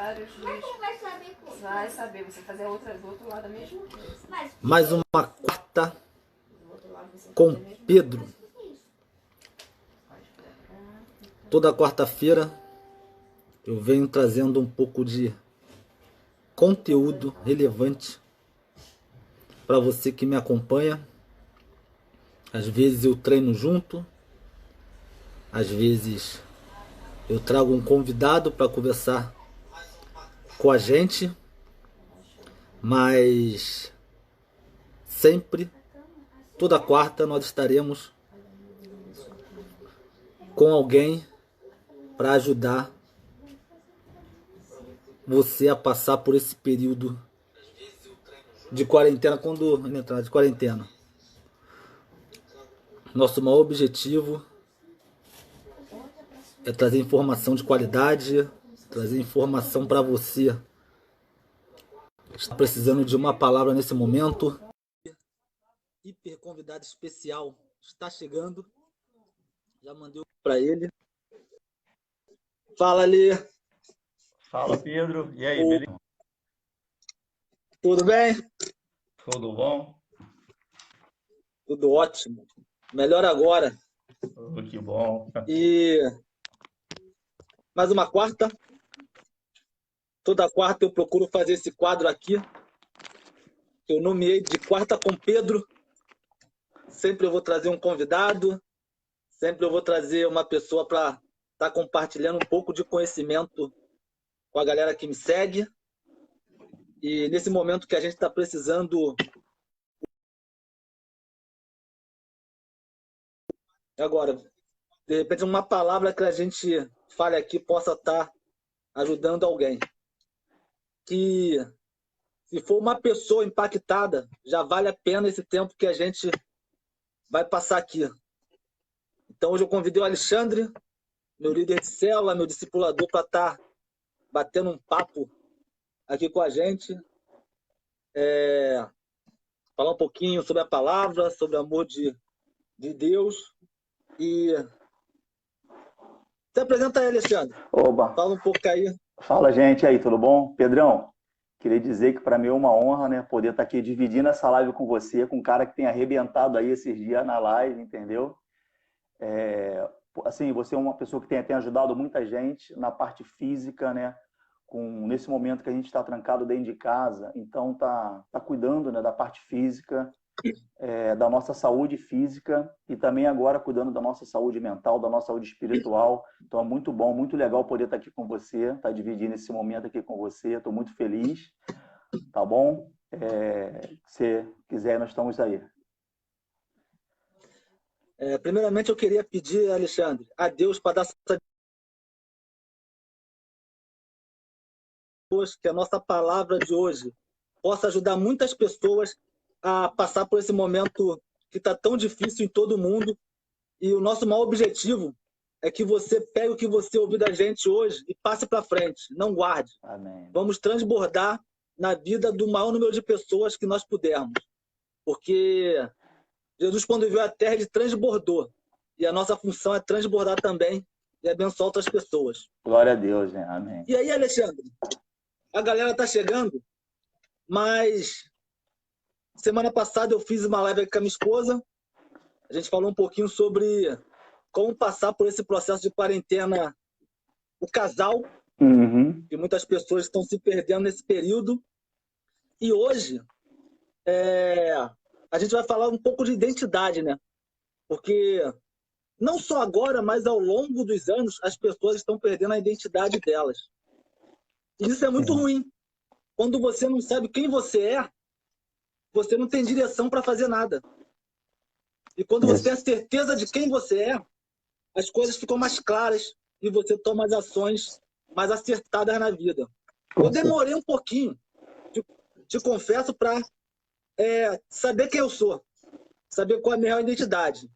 vários. Você vai saber, você fazer a outra do outro lado a mesma coisa. Mais uma quarta Do outro lado você com faz a mesma Pedro. coisa. Pode pegar. Toda quarta-feira eu venho trazendo um pouco de conteúdo relevante para você que me acompanha. Às vezes eu treino junto, às vezes eu trago um convidado para conversar com a gente, mas sempre, toda quarta, nós estaremos com alguém para ajudar você a passar por esse período de quarentena, quando entrar de quarentena. Nosso maior objetivo é trazer informação de qualidade, trazer informação para você. Está precisando de uma palavra nesse momento. Hiper convidado especial está chegando. Já mandei para ele. Fala, Lê. Fala, Pedro. E aí, beleza? Tudo bem? Tudo bom? Tudo ótimo. Melhor agora. Oh, que bom. E mais uma quarta. Toda quarta eu procuro fazer esse quadro aqui, que eu nomeei de Quarta com Pedro. Sempre eu vou trazer um convidado, sempre eu vou trazer uma pessoa para estar compartilhando um pouco de conhecimento com a galera que me segue. E nesse momento que a gente está precisando agora, de repente uma palavra que a gente fale aqui possa estar ajudando alguém. Que se for uma pessoa impactada, já vale a pena esse tempo que a gente vai passar aqui. Então hoje eu convidei o Alexandre, meu líder de célula, meu discipulador, para estar batendo um papo aqui com a gente. Falar um pouquinho sobre a palavra, sobre o amor de Deus. E se apresenta aí, Alexandre. Oba! Fala um pouco aí. Fala, gente. E aí, tudo bom? Pedrão, queria dizer que para mim é uma honra, né, poder estar aqui dividindo essa live com você, com um cara que tem arrebentado aí esses dias na live, entendeu? Assim, você é uma pessoa que tem ajudado muita gente na parte física, né? Nesse momento que a gente está trancado dentro de casa, então tá cuidando, né, da parte física, da nossa saúde física e também agora cuidando da nossa saúde mental, da nossa saúde espiritual. Então é muito bom, muito legal poder estar aqui com você, estar dividindo esse momento aqui com você. Estou muito feliz, tá bom? Se quiser, nós estamos aí. Primeiramente eu queria pedir, Alexandre, a Deus para dar que a nossa palavra de hoje possa ajudar muitas pessoas a passar por esse momento que está tão difícil em todo mundo. E o nosso maior objetivo é que você pegue o que você ouviu da gente hoje e passe para frente, não guarde. Amém. Vamos transbordar na vida do maior número de pessoas que nós pudermos. Porque Jesus, quando veio à Terra, ele transbordou. E a nossa função é transbordar também e abençoar outras pessoas. Glória a Deus, né? Amém. E aí, Alexandre, a galera está chegando, mas semana passada eu fiz uma live com a minha esposa. A gente falou um pouquinho sobre como passar por esse processo de quarentena, o casal, que muitas pessoas estão se perdendo nesse período. E hoje a gente vai falar um pouco de identidade, né? Porque não só agora, mas ao longo dos anos, as pessoas estão perdendo a identidade delas. E isso é muito ruim. Quando você não sabe quem você é, você não tem direção para fazer nada. E quando você tem a certeza de quem você é, as coisas ficam mais claras e você toma as ações mais acertadas na vida. Eu demorei um pouquinho, te confesso, para saber quem eu sou, saber qual é a minha real identidade.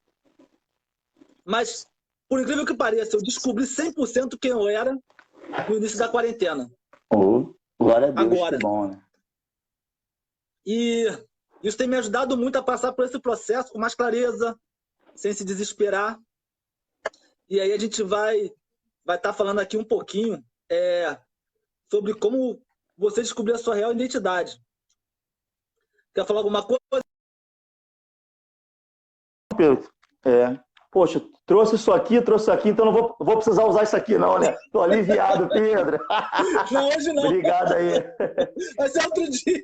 Mas, por incrível que pareça, eu descobri 100% quem eu era no início da quarentena. Glória a Deus, Agora. que bom, né? E isso tem me ajudado muito a passar por esse processo com mais clareza, sem se desesperar. E aí a gente vai estar falando aqui um pouquinho sobre como você descobriu a sua real identidade. Quer falar alguma coisa? Pedro, poxa, trouxe isso aqui, então não vou precisar usar isso aqui não, né? Tô aliviado, Pedro. Não, hoje não. Obrigado aí. Vai ser outro dia.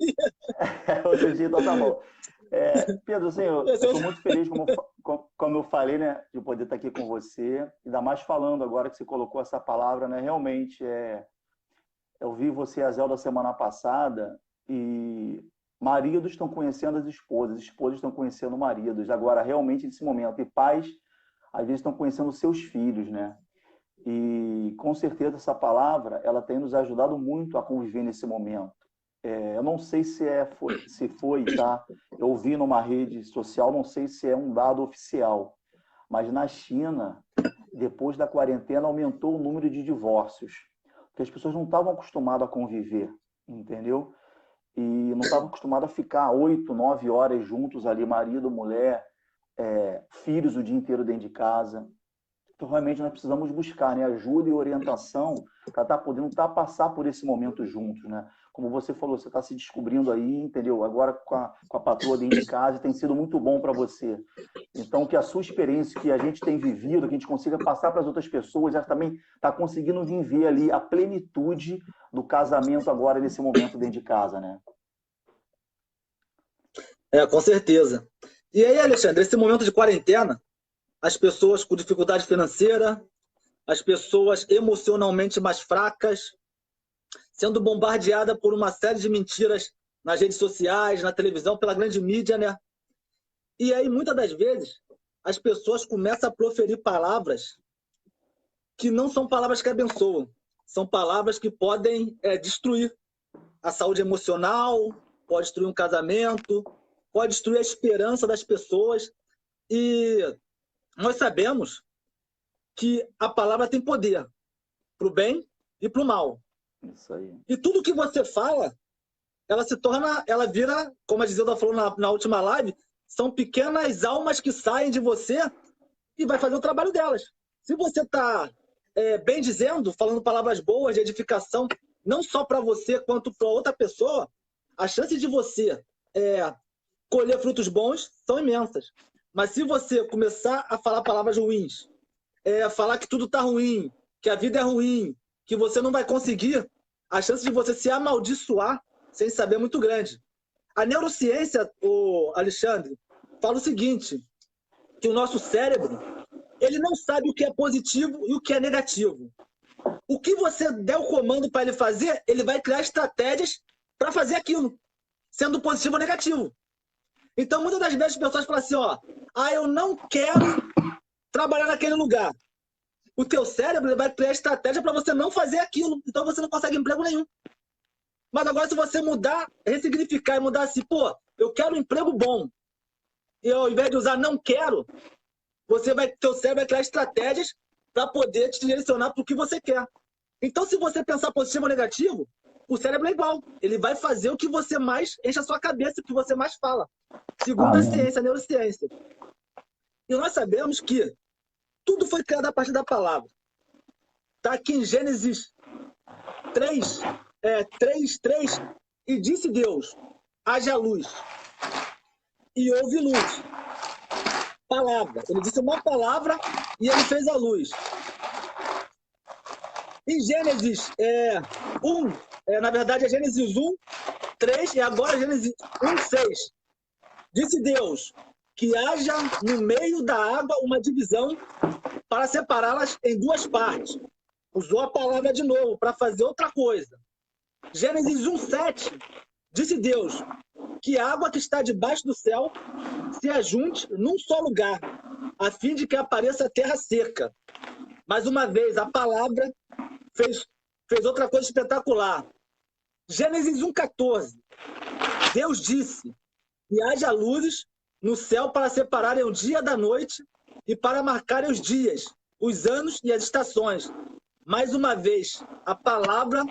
Outro dia, então tá bom. Pedro, assim, eu estou muito feliz, como eu falei, né, de poder estar aqui com você, ainda mais falando agora que você colocou essa palavra, né, realmente, eu vi você, a Zelda, semana passada, e maridos estão conhecendo as esposas estão conhecendo maridos, agora, realmente, nesse momento, e pais, às vezes, estão conhecendo seus filhos, né, e, com certeza, essa palavra, ela tem nos ajudado muito a conviver nesse momento. Eu não sei se foi, tá? Eu vi numa rede social, não sei se é um dado oficial, mas na China, depois da quarentena, aumentou o número de divórcios, porque as pessoas não estavam acostumadas a conviver, entendeu? E não estavam acostumadas a ficar 8, 9 horas juntos ali, marido, mulher, filhos o dia inteiro dentro de casa. Então, realmente, nós precisamos buscar, né, ajuda e orientação para estar podendo passar por esse momento juntos, né? Como você falou, você está se descobrindo aí, entendeu? Agora com a patroa dentro de casa, tem sido muito bom para você. Então, que a sua experiência, que a gente tem vivido, que a gente consiga passar para as outras pessoas, ela também está conseguindo viver ali a plenitude do casamento agora, nesse momento dentro de casa, né? Com certeza. E aí, Alexandre, esse momento de quarentena, as pessoas com dificuldade financeira, as pessoas emocionalmente mais fracas, sendo bombardeada por uma série de mentiras nas redes sociais, na televisão, pela grande mídia, né? E aí, muitas das vezes, as pessoas começam a proferir palavras que não são palavras que abençoam, são palavras que podem destruir a saúde emocional, pode destruir um casamento, pode destruir a esperança das pessoas. E nós sabemos que a palavra tem poder para o bem e para o mal. Isso aí. E tudo que você fala, ela vira, como a Giselda falou na última live, são pequenas almas que saem de você e vai fazer o trabalho delas. Se você está bem dizendo, falando palavras boas de edificação, não só para você quanto para outra pessoa, a chance de você colher frutos bons são imensas. Mas se você começar a falar palavras ruins, falar que tudo está ruim, que a vida é ruim, que você não vai conseguir, a chance de você se amaldiçoar sem saber é muito grande. A neurociência, Alexandre, fala o seguinte, que o nosso cérebro, ele não sabe o que é positivo e o que é negativo. O que você der o comando para ele fazer, ele vai criar estratégias para fazer aquilo, sendo positivo ou negativo. Então, muitas das vezes as pessoas falam assim, eu não quero trabalhar naquele lugar. O teu cérebro ele vai criar estratégia para você não fazer aquilo, então você não consegue emprego nenhum. Mas agora, se você mudar, ressignificar e mudar assim, eu quero um emprego bom, e ao invés de usar não quero, teu cérebro vai criar estratégias para poder te direcionar para o que você quer. Então, se você pensar positivo ou negativo, o cérebro é igual. Ele vai fazer o que você mais enche a sua cabeça, o que você mais fala. Segundo a ciência, a neurociência. E nós sabemos que tudo foi criado a partir da palavra. Está aqui em Gênesis 3, 3, e disse Deus, haja luz. E houve luz. Palavra. Ele disse uma palavra e ele fez a luz. Em Gênesis 1, na verdade é Gênesis 1, 3 e agora Gênesis 1, 6. Disse Deus que haja no meio da água uma divisão para separá-las em duas partes. Usou a palavra de novo para fazer outra coisa. Gênesis 1, 7. Disse Deus que a água que está debaixo do céu se ajunte num só lugar, a fim de que apareça a terra seca. Mais uma vez, a palavra fez outra coisa espetacular. Gênesis 1,14. Deus disse que haja luzes no céu para separarem o dia da noite e para marcarem os dias, os anos e as estações. Mais uma vez, a palavra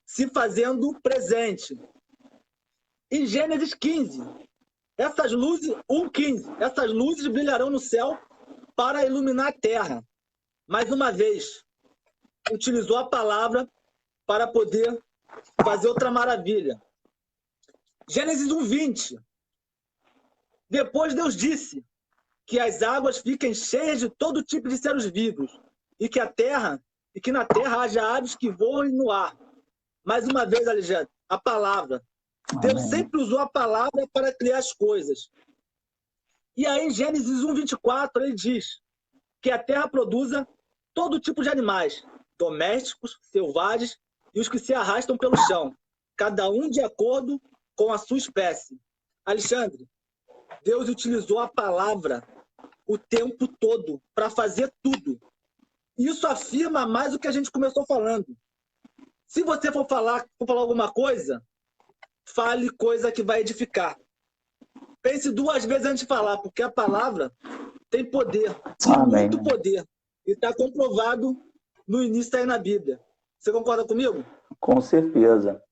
se fazendo presente. Em Gênesis 15, essas luzes, 1,15, essas luzes brilharão no céu para iluminar a terra. Mais uma vez, utilizou a palavra para poder fazer outra maravilha. Gênesis 1:20. Depois Deus disse que as águas fiquem cheias de todo tipo de seres vivos e que na terra haja aves que voem no ar. Mais uma vez, Alexandre, a palavra. Deus sempre usou a palavra para criar as coisas. E aí, em Gênesis 1:24, ele diz que a terra produza todo tipo de animais, domésticos, selvagens e os que se arrastam pelo chão, cada um de acordo com a sua espécie. Alexandre, Deus utilizou a palavra o tempo todo para fazer tudo. Isso afirma mais o que a gente começou falando. Se você for falar alguma coisa, fale coisa que vai edificar. Pense 2 vezes antes de falar, porque a palavra tem poder, muito poder. E está comprovado no início aí na Bíblia. Você concorda comigo? Com certeza.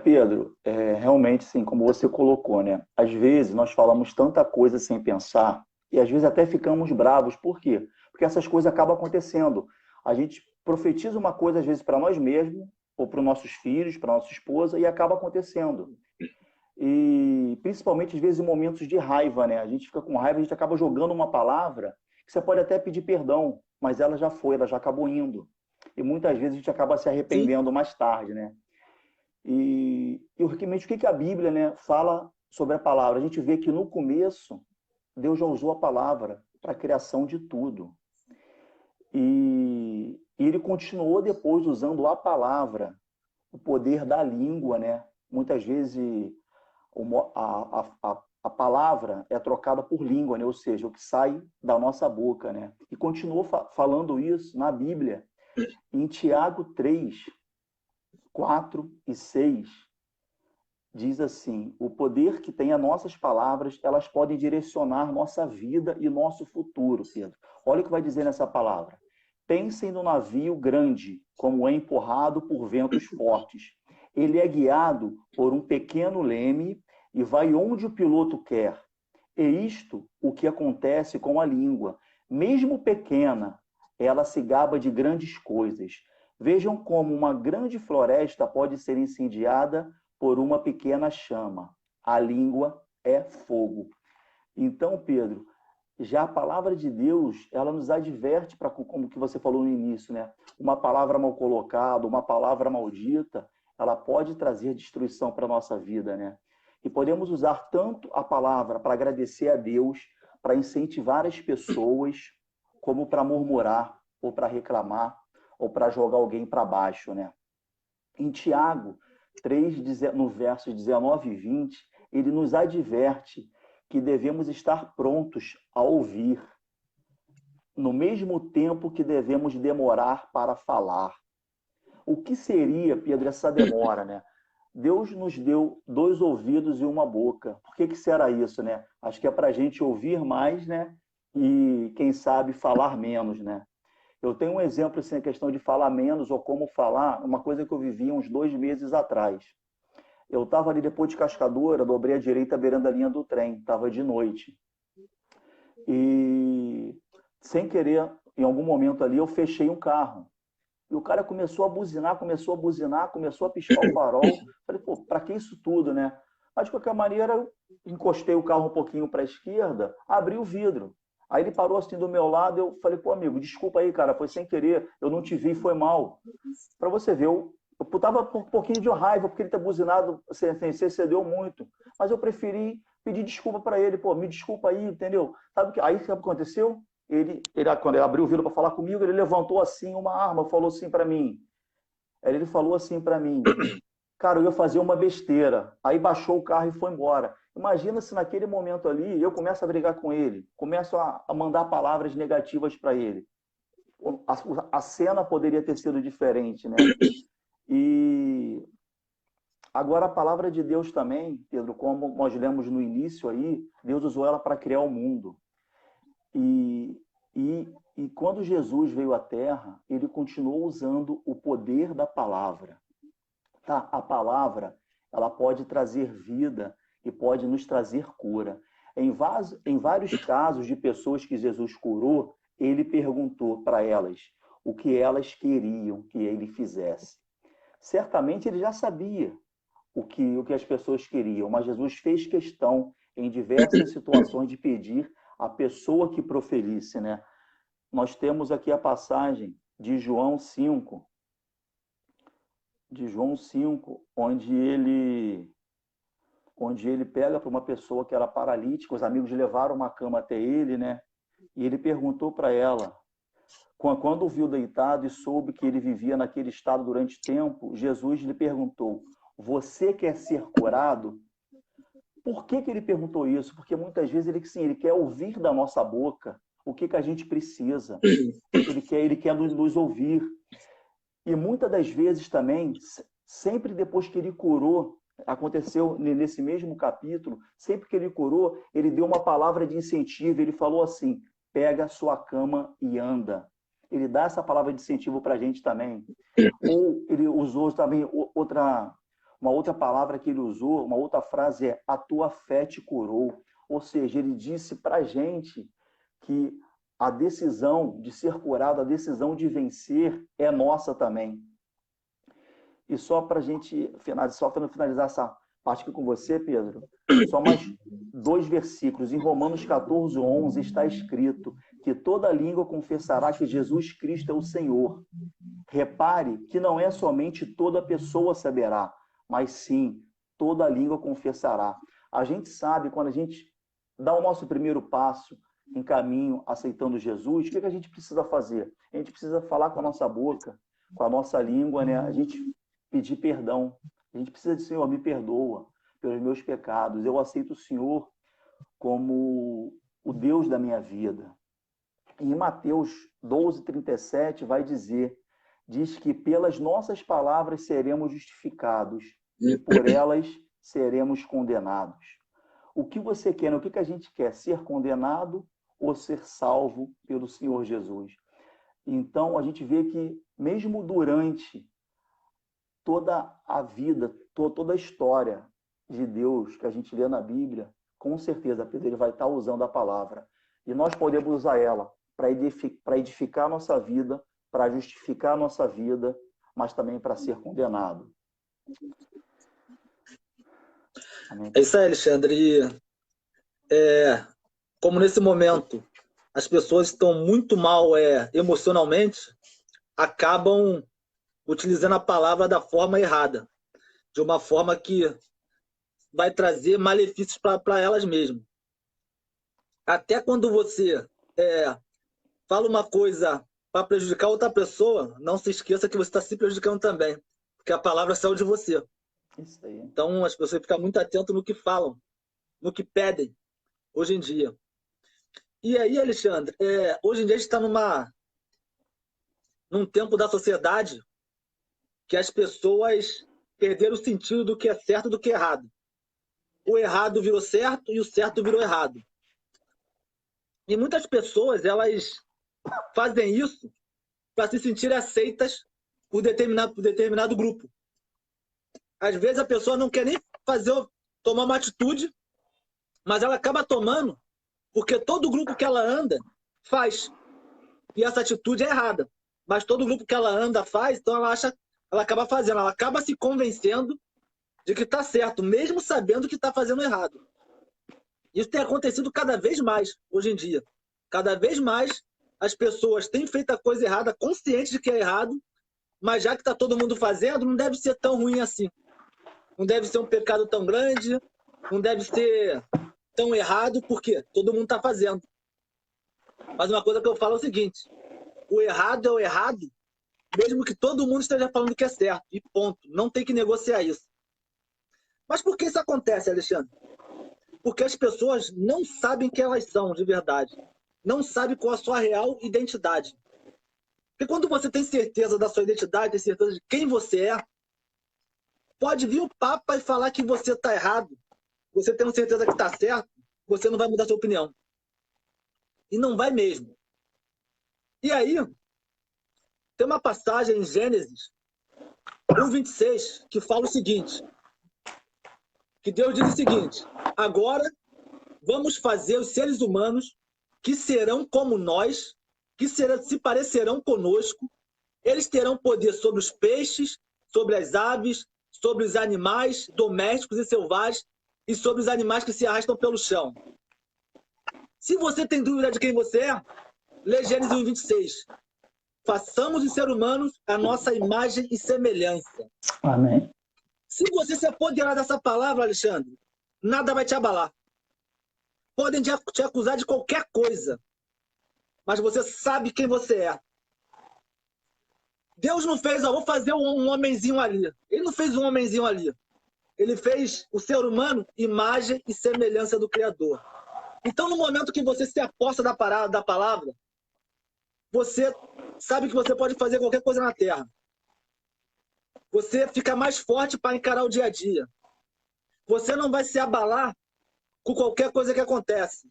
Pedro, realmente, sim, como você colocou, né? Às vezes nós falamos tanta coisa sem pensar e às vezes até ficamos bravos. Por quê? Porque essas coisas acabam acontecendo. A gente profetiza uma coisa, às vezes, para nós mesmos, ou para os nossos filhos, para a nossa esposa, e acaba acontecendo. E principalmente, às vezes, em momentos de raiva, né? A gente fica com raiva, a gente acaba jogando uma palavra que você pode até pedir perdão, mas ela já foi, ela já acabou indo. E muitas vezes a gente acaba se arrependendo mais tarde, né? E realmente, o que a Bíblia, né, fala sobre a palavra? A gente vê que no começo, Deus já usou a palavra para a criação de tudo. E ele continuou depois usando a palavra, o poder da língua, né? Muitas vezes a palavra é trocada por língua, né? Ou seja, o que sai da nossa boca, né? E continuou falando isso na Bíblia. Em Tiago 3, 4 e 6, diz assim: o poder que tem as nossas palavras, elas podem direcionar nossa vida e nosso futuro, Pedro. Olha o que vai dizer nessa palavra. Pensem no navio grande, como é empurrado por ventos fortes. Ele é guiado por um pequeno leme e vai onde o piloto quer. E isto o que acontece com a língua. Mesmo pequena, ela se gaba de grandes coisas. Vejam como uma grande floresta pode ser incendiada por uma pequena chama. A língua é fogo. Então, Pedro, já a palavra de Deus, ela nos adverte, para, como que você falou no início, né? Uma palavra mal colocada, uma palavra maldita, ela pode trazer destruição para a nossa vida, né? E podemos usar tanto a palavra para agradecer a Deus, para incentivar as pessoas, como para murmurar, ou para reclamar, ou para jogar alguém para baixo, né? Em Tiago 3, no versos 19 e 20, ele nos adverte que devemos estar prontos a ouvir, no mesmo tempo que devemos demorar para falar. O que seria, Pedro, essa demora, né? Deus nos deu 2 ouvidos e uma boca. Por que será isso, né? Acho que é para a gente ouvir mais, né? E, quem sabe, falar menos, né? Eu tenho um exemplo, assim, a questão de falar menos ou como falar, uma coisa que eu vivi uns 2 meses atrás. Eu estava ali depois de Cascadura, dobrei à direita beirando a linha do trem, estava de noite. E, sem querer, em algum momento ali, eu fechei um carro. E o cara começou a buzinar, começou a piscar o farol. Falei, pô, para que isso tudo, né? Mas, de qualquer maneira, eu encostei o carro um pouquinho para a esquerda, abri o vidro. Aí ele parou assim do meu lado, eu falei, pô, amigo, desculpa aí, cara, foi sem querer, eu não te vi, foi mal. Para você ver, eu tava com um pouquinho de raiva, porque ele tá buzinado, você cedeu muito. Mas eu preferi pedir desculpa para ele, pô, me desculpa aí, entendeu? Sabe o que que aconteceu? Quando ele abriu o vidro para falar comigo, ele levantou assim uma arma, falou assim para mim. Ele falou assim para mim, cara, eu ia fazer uma besteira. Aí baixou o carro e foi embora. Imagina se naquele momento ali eu começo a brigar com ele, começo a mandar palavras negativas para ele. A cena poderia ter sido diferente, né? E agora a palavra de Deus também, Pedro, como nós lemos no início aí, Deus usou ela para criar o mundo. E quando Jesus veio à Terra, ele continuou usando o poder da palavra. Tá? A palavra, ela pode trazer vida e pode nos trazer cura. Em vários casos de pessoas que Jesus curou, ele perguntou para elas o que elas queriam que ele fizesse. Certamente ele já sabia o que as pessoas queriam, mas Jesus fez questão, em diversas situações, de pedir à pessoa que proferisse, né? Nós temos aqui a passagem de João 5, onde ele pega para uma pessoa que era paralítica, os amigos levaram uma cama até ele, né? E ele perguntou para ela, quando o viu deitado e soube que ele vivia naquele estado durante tempo, Jesus lhe perguntou: você quer ser curado? Por que ele perguntou isso? Porque muitas vezes ele quer ouvir da nossa boca o que a gente precisa. Ele quer nos ouvir. E muitas das vezes também, sempre depois que ele curou, aconteceu nesse mesmo capítulo, sempre que ele curou, ele deu uma palavra de incentivo, ele falou assim: pega a sua cama e anda. Ele dá essa palavra de incentivo para a gente também. Ou ele usou também uma outra palavra que ele usou, uma outra frase é: a tua fé te curou. Ou seja, ele disse para a gente que a decisão de ser curado, a decisão de vencer é nossa também. E só para a gente finalizar essa parte aqui com você, Pedro, só mais 2 versículos. Em Romanos 14:11 está escrito que toda língua confessará que Jesus Cristo é o Senhor. Repare que não é somente toda pessoa saberá, mas sim, toda língua confessará. A gente sabe, quando a gente dá o nosso primeiro passo em caminho aceitando Jesus, o que a gente precisa fazer? A gente precisa falar com a nossa boca, com a nossa língua, né? A gente pedir perdão. A gente precisa dizer: Senhor, me perdoa pelos meus pecados. Eu aceito o Senhor como o Deus da minha vida. Em Mateus 12:37 vai diz que pelas nossas palavras seremos justificados e por elas seremos condenados. O que você quer? O que a gente quer? Ser condenado ou ser salvo pelo Senhor Jesus? Então, a gente vê que mesmo durante toda a vida, toda a história de Deus que a gente lê na Bíblia, com certeza Pedro ele vai estar usando a palavra. E nós podemos usar ela para edificar a nossa vida, para justificar a nossa vida, mas também para ser condenado. Amém. É isso aí, Alexandre. Como nesse momento as pessoas estão muito mal emocionalmente, acabam utilizando a palavra da forma errada, de uma forma que vai trazer malefícios para elas mesmas. Até quando você fala uma coisa para prejudicar outra pessoa, não se esqueça que você está se prejudicando também, porque a palavra saiu de você. Isso aí. Então as pessoas ficam muito atentas no que falam, no que pedem, hoje em dia. E aí, Alexandre, hoje em dia a gente está num tempo da sociedade que as pessoas perderam o sentido do que é certo e do que é errado. O errado virou certo e o certo virou errado. E muitas pessoas, elas fazem isso para se sentirem aceitas por determinado grupo. Às vezes a pessoa não quer nem tomar uma atitude, mas ela acaba tomando porque todo grupo que ela anda faz. E essa atitude é errada. Mas todo grupo que ela anda faz, então ela acaba fazendo, ela acaba se convencendo de que está certo, mesmo sabendo que está fazendo errado. Isso tem acontecido cada vez mais hoje em dia. Cada vez mais as pessoas têm feito a coisa errada, conscientes de que é errado, mas já que está todo mundo fazendo, não deve ser tão ruim assim. Não deve ser um pecado tão grande, não deve ser tão errado, porque todo mundo está fazendo. Mas uma coisa que eu falo é o seguinte: o errado é o errado, mesmo que todo mundo esteja falando que é certo, e ponto. Não tem que negociar isso. Mas por que isso acontece, Alexandre? Porque as pessoas não sabem quem elas são de verdade. Não sabem qual a sua real identidade. Porque quando você tem certeza da sua identidade, tem certeza de quem você é, pode vir o Papa e falar que você está errado, você tem certeza que está certo, você não vai mudar sua opinião. E não vai mesmo. E aí, tem uma passagem em Gênesis 1:26 que fala o seguinte, que Deus diz o seguinte: agora vamos fazer os seres humanos que serão como nós, que se parecerão conosco, eles terão poder sobre os peixes, sobre as aves, sobre os animais domésticos e selvagens e sobre os animais que se arrastam pelo chão. Se você tem dúvida de quem você é, lê Gênesis 1:26. Façamos os seres humanos a nossa imagem e semelhança. Amém. Se você se apoderar dessa palavra, Alexandre, nada vai te abalar. Podem te acusar de qualquer coisa, mas você sabe quem você é. Deus não fez, vou fazer um homenzinho ali. Ele não fez um homenzinho ali. Ele fez o ser humano imagem e semelhança do Criador. Então, no momento que você se aposta da palavra, você sabe que você pode fazer qualquer coisa na Terra. Você fica mais forte para encarar o dia a dia. Você não vai se abalar com qualquer coisa que acontece.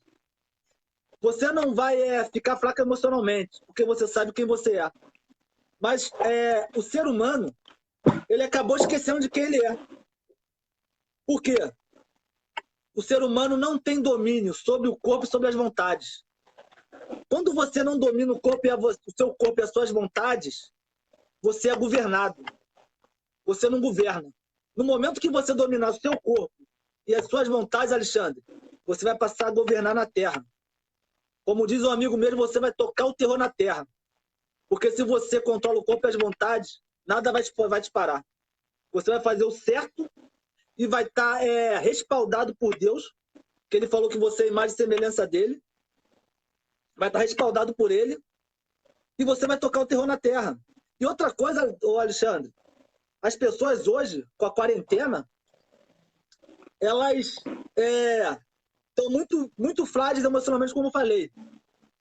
Você não vai ficar fraco emocionalmente, porque você sabe quem você é. Mas o ser humano, ele acabou esquecendo de quem ele é. Por quê? O ser humano não tem domínio sobre o corpo e sobre as vontades. Quando você não domina o seu corpo e as suas vontades, você é governado. Você não governa. No momento que você dominar o seu corpo e as suas vontades, Alexandre, você vai passar a governar na Terra. Como diz um amigo mesmo, você vai tocar o terror na Terra. Porque se você controla o corpo e as vontades, nada vai te parar. Você vai fazer o certo e vai estar respaldado por Deus, que Ele falou que você é imagem e semelhança dele. Vai estar respaldado por Ele e você vai tocar o terror na Terra. E outra coisa, Alexandre, as pessoas hoje, com a quarentena, elas estão muito frágeis emocionalmente, como eu falei.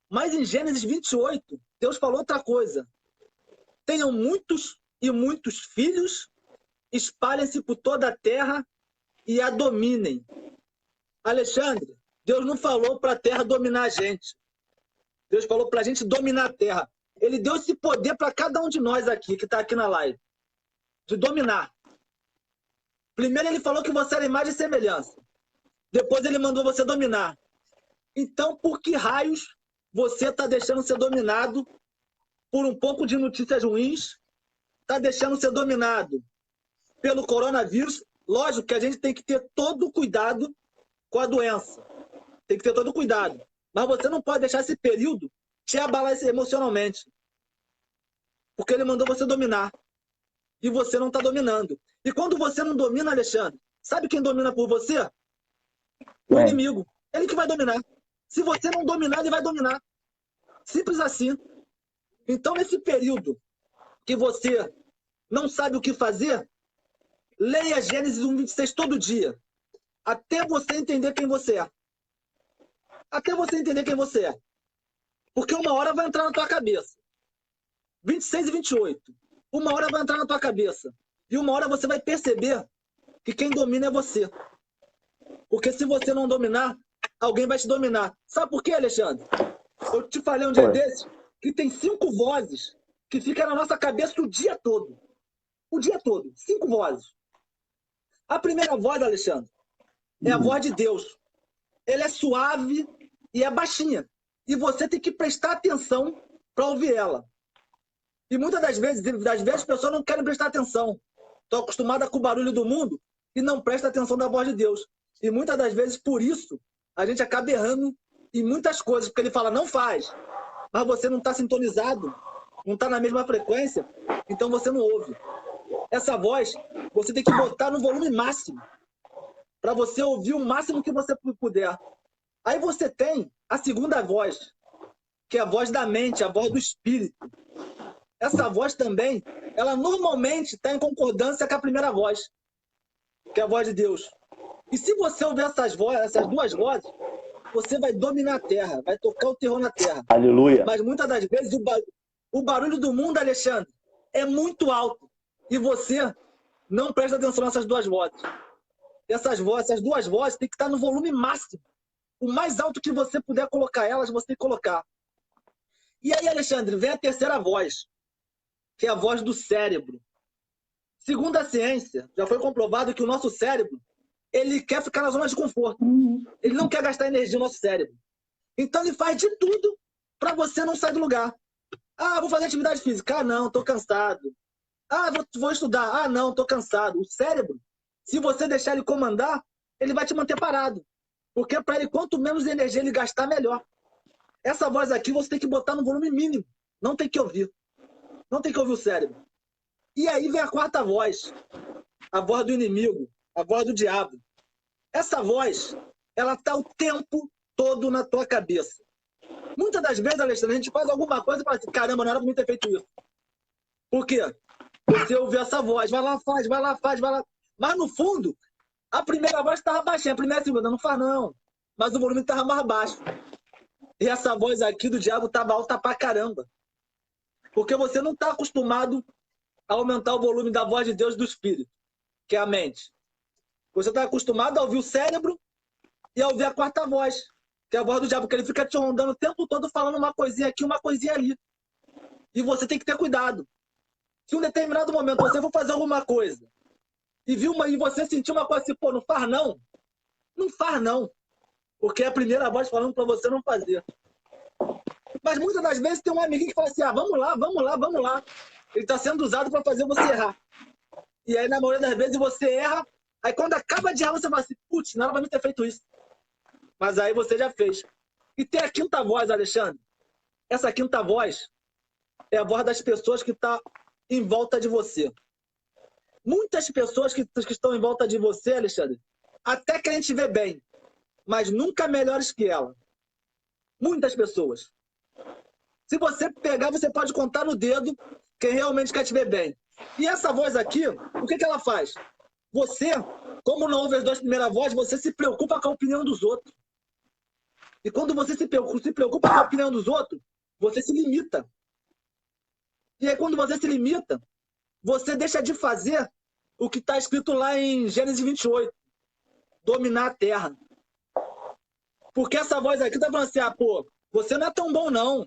Mas em Gênesis 28, Deus falou outra coisa. Tenham muitos e muitos filhos, espalhem-se por toda a terra e a dominem. Alexandre, Deus não falou para a terra dominar a gente. Deus falou para a gente dominar a terra. Ele deu esse poder para cada um de nós aqui, que está aqui na live, de dominar. Primeiro ele falou que você era imagem e semelhança. Depois ele mandou você dominar. Então, por que raios você está deixando ser dominado por um pouco de notícias ruins? Está deixando ser dominado pelo coronavírus? Lógico que a gente tem que ter todo o cuidado com a doença. Tem que ter todo o cuidado. Mas você não pode deixar esse período te abalar emocionalmente. Porque ele mandou você dominar. E você não está dominando. E quando você não domina, Alexandre, sabe quem domina por você? O inimigo. Ele que vai dominar. Se você não dominar, ele vai dominar. Simples assim. Então, nesse período que você não sabe o que fazer, leia Gênesis 1:26 todo dia. Até você entender quem você é. Até você entender quem você é. Porque uma hora vai entrar na tua cabeça. 26 e 28. Uma hora vai entrar na tua cabeça. E uma hora você vai perceber que quem domina é você. Porque se você não dominar, alguém vai te dominar. Sabe por quê, Alexandre? Eu te falei um dia desses que tem 5 vozes que ficam na nossa cabeça o dia todo. O dia todo. 5 vozes. A primeira voz, Alexandre, é a voz de Deus. Ela é suave e é baixinha. E você tem que prestar atenção para ouvir ela. E muitas das vezes as pessoas não querem prestar atenção. Estão acostumadas com o barulho do mundo e não prestam atenção da voz de Deus. E muitas das vezes, por isso, a gente acaba errando em muitas coisas, porque ele fala, não faz. Mas você não está sintonizado, não está na mesma frequência, então você não ouve. Essa voz, você tem que botar no volume máximo, para você ouvir o máximo que você puder. Aí você tem a segunda voz, que é a voz da mente, a voz do espírito. Essa voz também, ela normalmente está em concordância com a primeira voz, que é a voz de Deus. E se você ouvir essas duas vozes, você vai dominar a terra, vai tocar o terror na terra. Aleluia. Mas muitas das vezes o barulho do mundo, Alexandre, é muito alto. E você não presta atenção nessas duas vozes. Essas duas vozes têm que estar no volume máximo. O mais alto que você puder colocar elas, você tem que colocar. E aí, Alexandre, vem a terceira voz, que é a voz do cérebro. Segundo a ciência, já foi comprovado que o nosso cérebro, ele quer ficar na zona de conforto. Ele não quer gastar energia no nosso cérebro. Então ele faz de tudo para você não sair do lugar. Ah, vou fazer atividade física. Ah, não, estou cansado. Ah, vou estudar. Ah, não, tô cansado. O cérebro, se você deixar ele comandar, ele vai te manter parado. Porque para ele, quanto menos energia ele gastar, melhor. Essa voz aqui você tem que botar no volume mínimo. Não tem que ouvir. Não tem que ouvir o cérebro. E aí vem a quarta voz. A voz do inimigo. A voz do diabo. Essa voz, ela tá o tempo todo na tua cabeça. Muitas das vezes, Alexandre, a gente faz alguma coisa e fala assim, caramba, não era pra mim ter feito isso. Por quê? Você ouviu essa voz, vai lá, faz, vai lá, faz, vai lá. Mas no fundo, a primeira voz estava baixinha, a primeira e a segunda, não faz não. Mas o volume estava mais baixo. E essa voz aqui do diabo estava alta pra caramba. Porque você não está acostumado a aumentar o volume da voz de Deus do Espírito, que é a mente. Você está acostumado a ouvir o cérebro e a ouvir a quarta voz, que é a voz do diabo, que ele fica te rondando o tempo todo falando uma coisinha aqui, uma coisinha ali. E você tem que ter cuidado. Se em um determinado momento você for fazer alguma coisa e você sentir uma coisa assim, pô, não faz não. Não faz não. Porque é a primeira voz falando para você não fazer. Mas muitas das vezes tem um amiguinho que fala assim, ah, vamos lá, vamos lá, vamos lá. Ele está sendo usado para fazer você errar. E aí, na maioria das vezes, você erra. Aí, quando acaba de errar, você fala assim, putz, não era para mim ter feito isso. Mas aí você já fez. E tem a quinta voz, Alexandre. Essa quinta voz é a voz das pessoas que estão em volta de você. Muitas pessoas que estão em volta de você, Alexandre, até querem te ver bem, mas nunca melhores que ela. Muitas pessoas. Se você pegar, você pode contar no dedo quem realmente quer te ver bem. E essa voz aqui, o que ela faz? Você, como não ouve as duas primeiras vozes, você se preocupa com a opinião dos outros. E quando você se preocupa com a opinião dos outros, você se limita. E aí, quando você se limita, você deixa de fazer o que está escrito lá em Gênesis 28. Dominar a terra. Porque essa voz aqui está falando assim, ah, pô, você não é tão bom, não.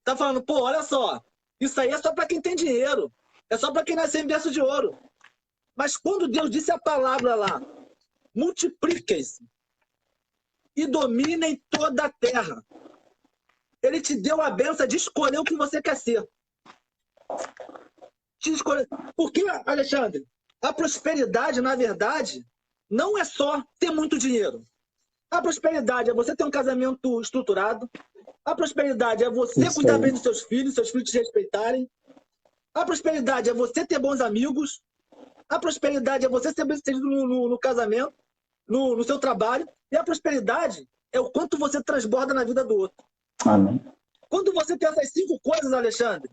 Tá falando, pô, olha só, isso aí é só para quem tem dinheiro. É só para quem nasceu em berço de ouro. Mas quando Deus disse a palavra lá, multipliquem-se e dominem toda a terra. Ele te deu a benção de escolher o que você quer ser. Porque, Alexandre, a prosperidade, na verdade, não é só ter muito dinheiro. A prosperidade é você ter um casamento estruturado. A prosperidade é você cuidar bem dos seus filhos te respeitarem. A prosperidade é você ter bons amigos. A prosperidade é você ser bem-sucedido no casamento, no seu trabalho. E a prosperidade é o quanto você transborda na vida do outro. Amém. Quando você tem essas 5 coisas, Alexandre,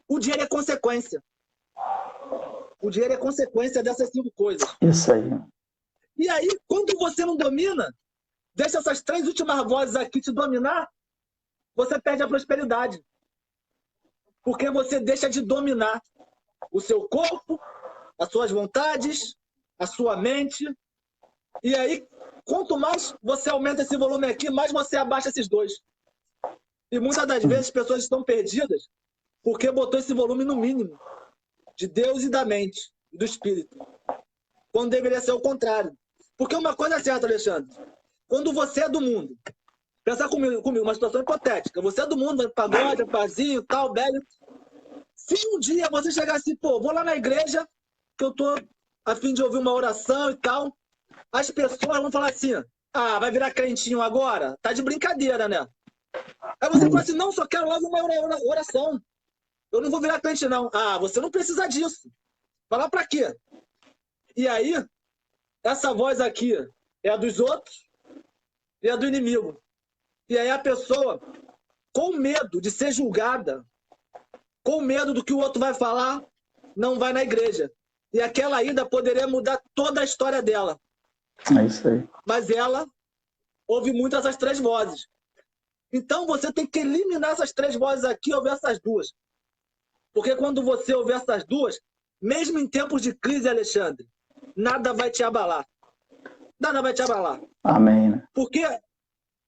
o dinheiro é consequência. O dinheiro é consequência dessas 5 coisas. Isso aí. E aí, quando você não domina, deixa essas 3 últimas vozes aqui te dominar, você perde a prosperidade. Porque você deixa de dominar o seu corpo, as suas vontades, a sua mente. E aí, quanto mais você aumenta esse volume aqui, mais você abaixa esses 2. E muitas das vezes as pessoas estão perdidas porque botou esse volume no mínimo. De Deus e da mente, do espírito. Quando deveria ser o contrário. Porque uma coisa é certa, Alexandre. Quando você é do mundo, pensa comigo, uma situação hipotética. Você é do mundo, vai pro pagode, parzinho, tal, bebe. Se um dia você chegar assim, pô, vou lá na igreja, que eu tô a fim de ouvir uma oração e tal, as pessoas vão falar assim, ah, vai virar crentinho agora? Tá de brincadeira, né? Aí você fala assim, não, só quero logo uma oração. Eu não vou virar crente, não. Ah, você não precisa disso. Falar pra quê? E aí, essa voz aqui é a dos outros e a do inimigo. E aí a pessoa, com medo de ser julgada, com medo do que o outro vai falar, não vai na igreja. E aquela ida poderia mudar toda a história dela. É isso aí. Mas ela ouve muito essas 3 vozes. Então você tem que eliminar essas 3 vozes aqui e ouvir essas 2. Porque quando você ouvir essas 2, mesmo em tempos de crise, Alexandre, nada vai te abalar. Nada vai te abalar. Amém, né? Porque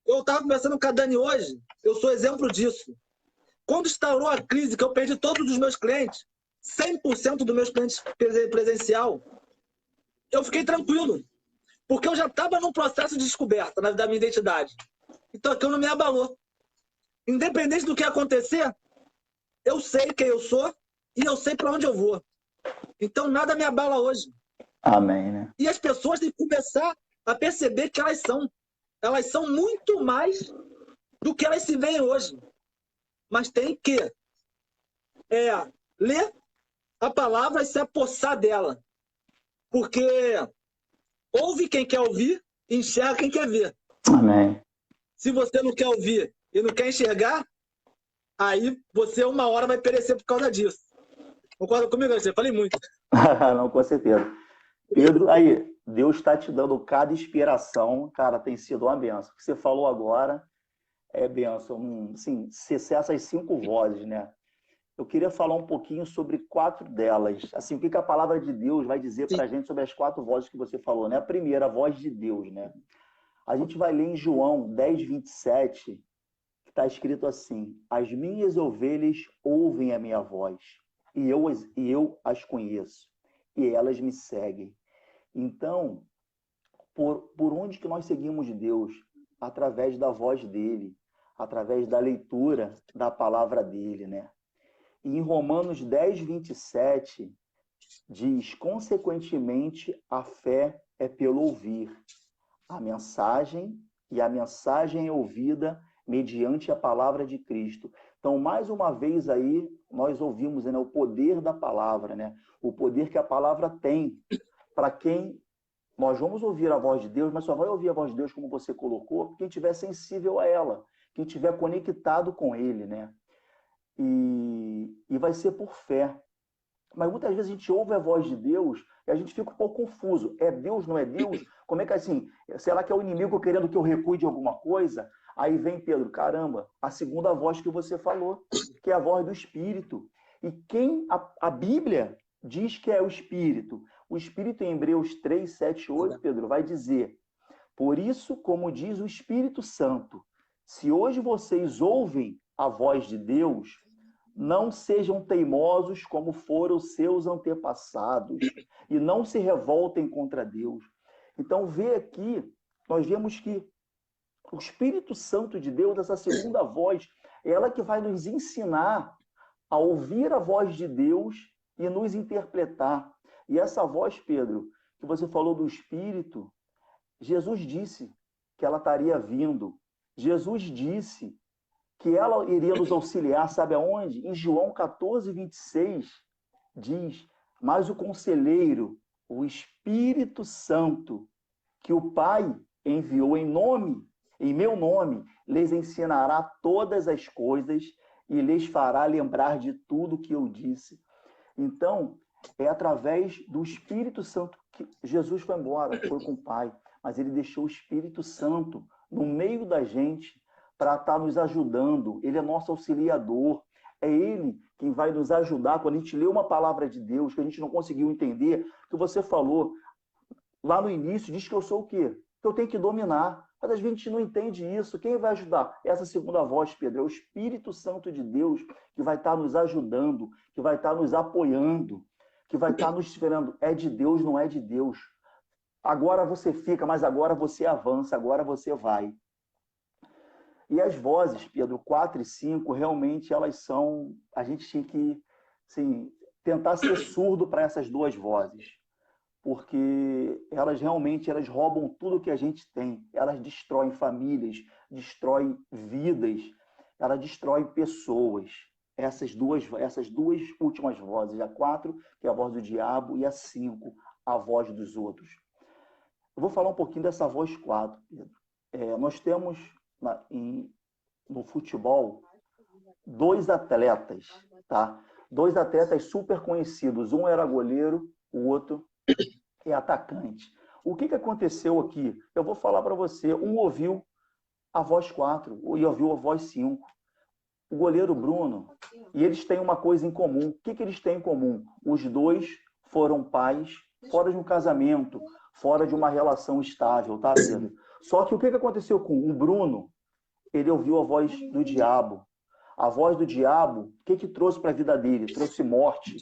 eu estava conversando com a Dani hoje, eu sou exemplo disso. Quando instaurou a crise, que eu perdi todos os meus clientes, 100% dos meus clientes presencial, eu fiquei tranquilo. Porque eu já estava num processo de descoberta da minha identidade. Então aquilo não me abalou. Independente do que acontecer, eu sei quem eu sou e eu sei para onde eu vou. Então nada me abala hoje. Amém, né? E as pessoas têm que começar a perceber que elas são. Elas são muito mais do que elas se veem hoje. Mas tem que ler a palavra e se apossar dela. Porque ouve quem quer ouvir, enxerga quem quer ver. Amém. Se você não quer ouvir e não quer enxergar, aí você uma hora vai perecer por causa disso. Concorda comigo, Alexandre? Falei muito. Não, com certeza. Pedro, aí, Deus está te dando cada inspiração, cara, tem sido uma benção. O que você falou agora é benção. Assim, essas 5 vozes, né? Eu queria falar um pouquinho sobre 4 delas. Assim, o que a palavra de Deus vai dizer para a gente sobre as 4 vozes que você falou, né? A primeira, a voz de Deus, né? A gente vai ler em João 10:27, que está escrito assim: as minhas ovelhas ouvem a minha voz, e eu as conheço, e elas me seguem. Então, por onde que nós seguimos Deus? Através da voz dele, através da leitura da palavra dele, né? E em Romanos 10:27 diz: consequentemente, a fé é pelo ouvir a mensagem, e a mensagem é ouvida mediante a palavra de Cristo. Então, mais uma vez aí, nós ouvimos, né, o poder da palavra, né? O poder que a palavra tem para quem nós vamos ouvir a voz de Deus, mas só vai ouvir a voz de Deus, como você colocou, quem estiver sensível a ela, quem estiver conectado com ele, né? E vai ser por fé. Mas muitas vezes a gente ouve a voz de Deus e a gente fica um pouco confuso. É Deus, não é Deus? Como é que assim? Será que é o inimigo querendo que eu recue de alguma coisa? Aí vem Pedro, caramba, a segunda voz que você falou, que é a voz do Espírito. E quem a Bíblia diz que é o Espírito? O Espírito em Hebreus 3, 7, 8, Pedro, vai dizer: por isso, como diz o Espírito Santo, se hoje vocês ouvem a voz de Deus, não sejam teimosos como foram seus antepassados e não se revoltem contra Deus. Então, vê aqui, nós vemos que o Espírito Santo de Deus, essa segunda voz, é ela que vai nos ensinar a ouvir a voz de Deus e nos interpretar. E essa voz, Pedro, que você falou do Espírito, Jesus disse que ela estaria vindo. Jesus disse que ela iria nos auxiliar, sabe aonde? Em João 14:26, diz: mas o conselheiro, o Espírito Santo, que o Pai enviou em meu nome, lhes ensinará todas as coisas e lhes fará lembrar de tudo que eu disse. Então, é através do Espírito Santo que Jesus foi embora, foi com o Pai, mas ele deixou o Espírito Santo no meio da gente para estar nos ajudando. Ele é nosso auxiliador. É ele quem vai nos ajudar quando a gente lê uma palavra de Deus que a gente não conseguiu entender, que você falou lá no início, diz que eu sou o quê? Que eu tenho que dominar. Mas a gente não entende isso. Quem vai ajudar? Essa segunda voz, Pedro, é o Espírito Santo de Deus que vai estar nos ajudando, que vai estar nos apoiando, que vai estar nos esperando. É de Deus, não é de Deus. Agora você fica, mas agora você avança, agora você vai. E as vozes, Pedro, 4 e 5, realmente elas são... A gente tinha que assim, tentar ser surdo para essas duas vozes, porque elas realmente roubam tudo que a gente tem. Elas destroem famílias, destroem vidas, elas destroem pessoas. Essas duas últimas vozes, a 4, que é a voz do diabo, e a 5, a voz dos outros. Eu vou falar um pouquinho dessa voz 4, Pedro. Nós temos no futebol 2 atletas, tá? 2 atletas super conhecidos. Um era goleiro, o outro é atacante. O que aconteceu aqui? Eu vou falar para você. Um ouviu a voz 4 e ouviu a voz 5. O goleiro Bruno, e eles têm uma coisa em comum. O que eles têm em comum? Os dois foram pais fora de um casamento, fora de uma relação estável, tá, Pedro? Só que o que aconteceu com o Bruno? Ele ouviu a voz do diabo. A voz do diabo, o que trouxe para a vida dele? Trouxe morte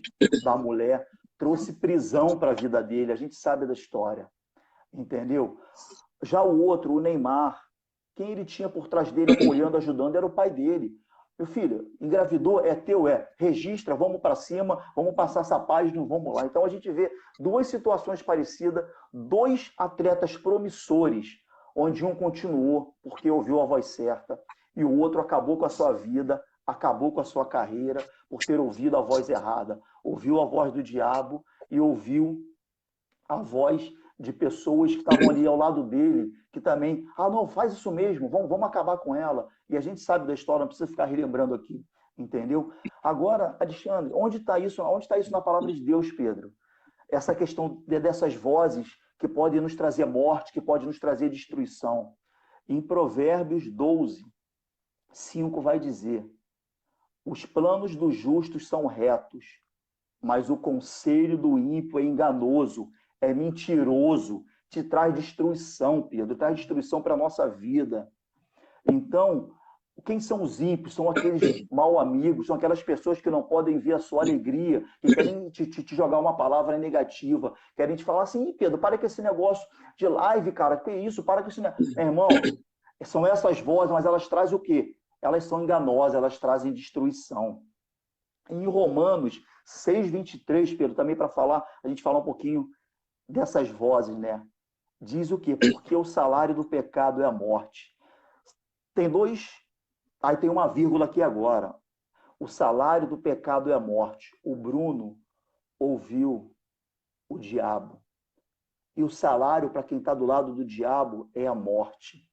da mulher, trouxe prisão para a vida dele. A gente sabe da história, entendeu? Já o outro, o Neymar, quem ele tinha por trás dele apoiando, ajudando, era o pai dele. Meu filho, engravidou, é teu, registra, vamos para cima, vamos passar essa página, vamos lá. Então a gente vê duas situações parecidas, dois atletas promissores, onde um continuou porque ouviu a voz certa e o outro acabou com a sua vida, acabou com a sua carreira por ter ouvido a voz errada. Ouviu a voz do diabo e ouviu a voz de pessoas que estavam ali ao lado dele, que também, não, faz isso mesmo, vamos acabar com ela. E a gente sabe da história, não precisa ficar relembrando aqui, entendeu? Agora, Alexandre, onde está isso? Onde está isso na palavra de Deus, Pedro? Essa questão dessas vozes que podem nos trazer morte, que podem nos trazer destruição. Em Provérbios 12, 5 vai dizer: os planos dos justos são retos, mas o conselho do ímpio é enganoso, é mentiroso, te traz destruição, Pedro, traz destruição para a nossa vida. Então, quem são os ímpios? São aqueles mal amigos, são aquelas pessoas que não podem ver a sua alegria, que querem te jogar uma palavra negativa, querem te falar assim: Pedro, para com esse negócio de live, cara, que isso, para com esse negócio. Irmão, são essas vozes, mas elas trazem o quê? Elas são enganosas, elas trazem destruição. Em Romanos 6:23, Pedro, também para falar, a gente falar um pouquinho dessas vozes, né? Diz o quê? Porque o salário do pecado é a morte. Tem dois... Aí tem uma vírgula aqui agora. O salário do pecado é a morte. O Bruno ouviu o diabo. E o salário, para quem está do lado do diabo, é a morte.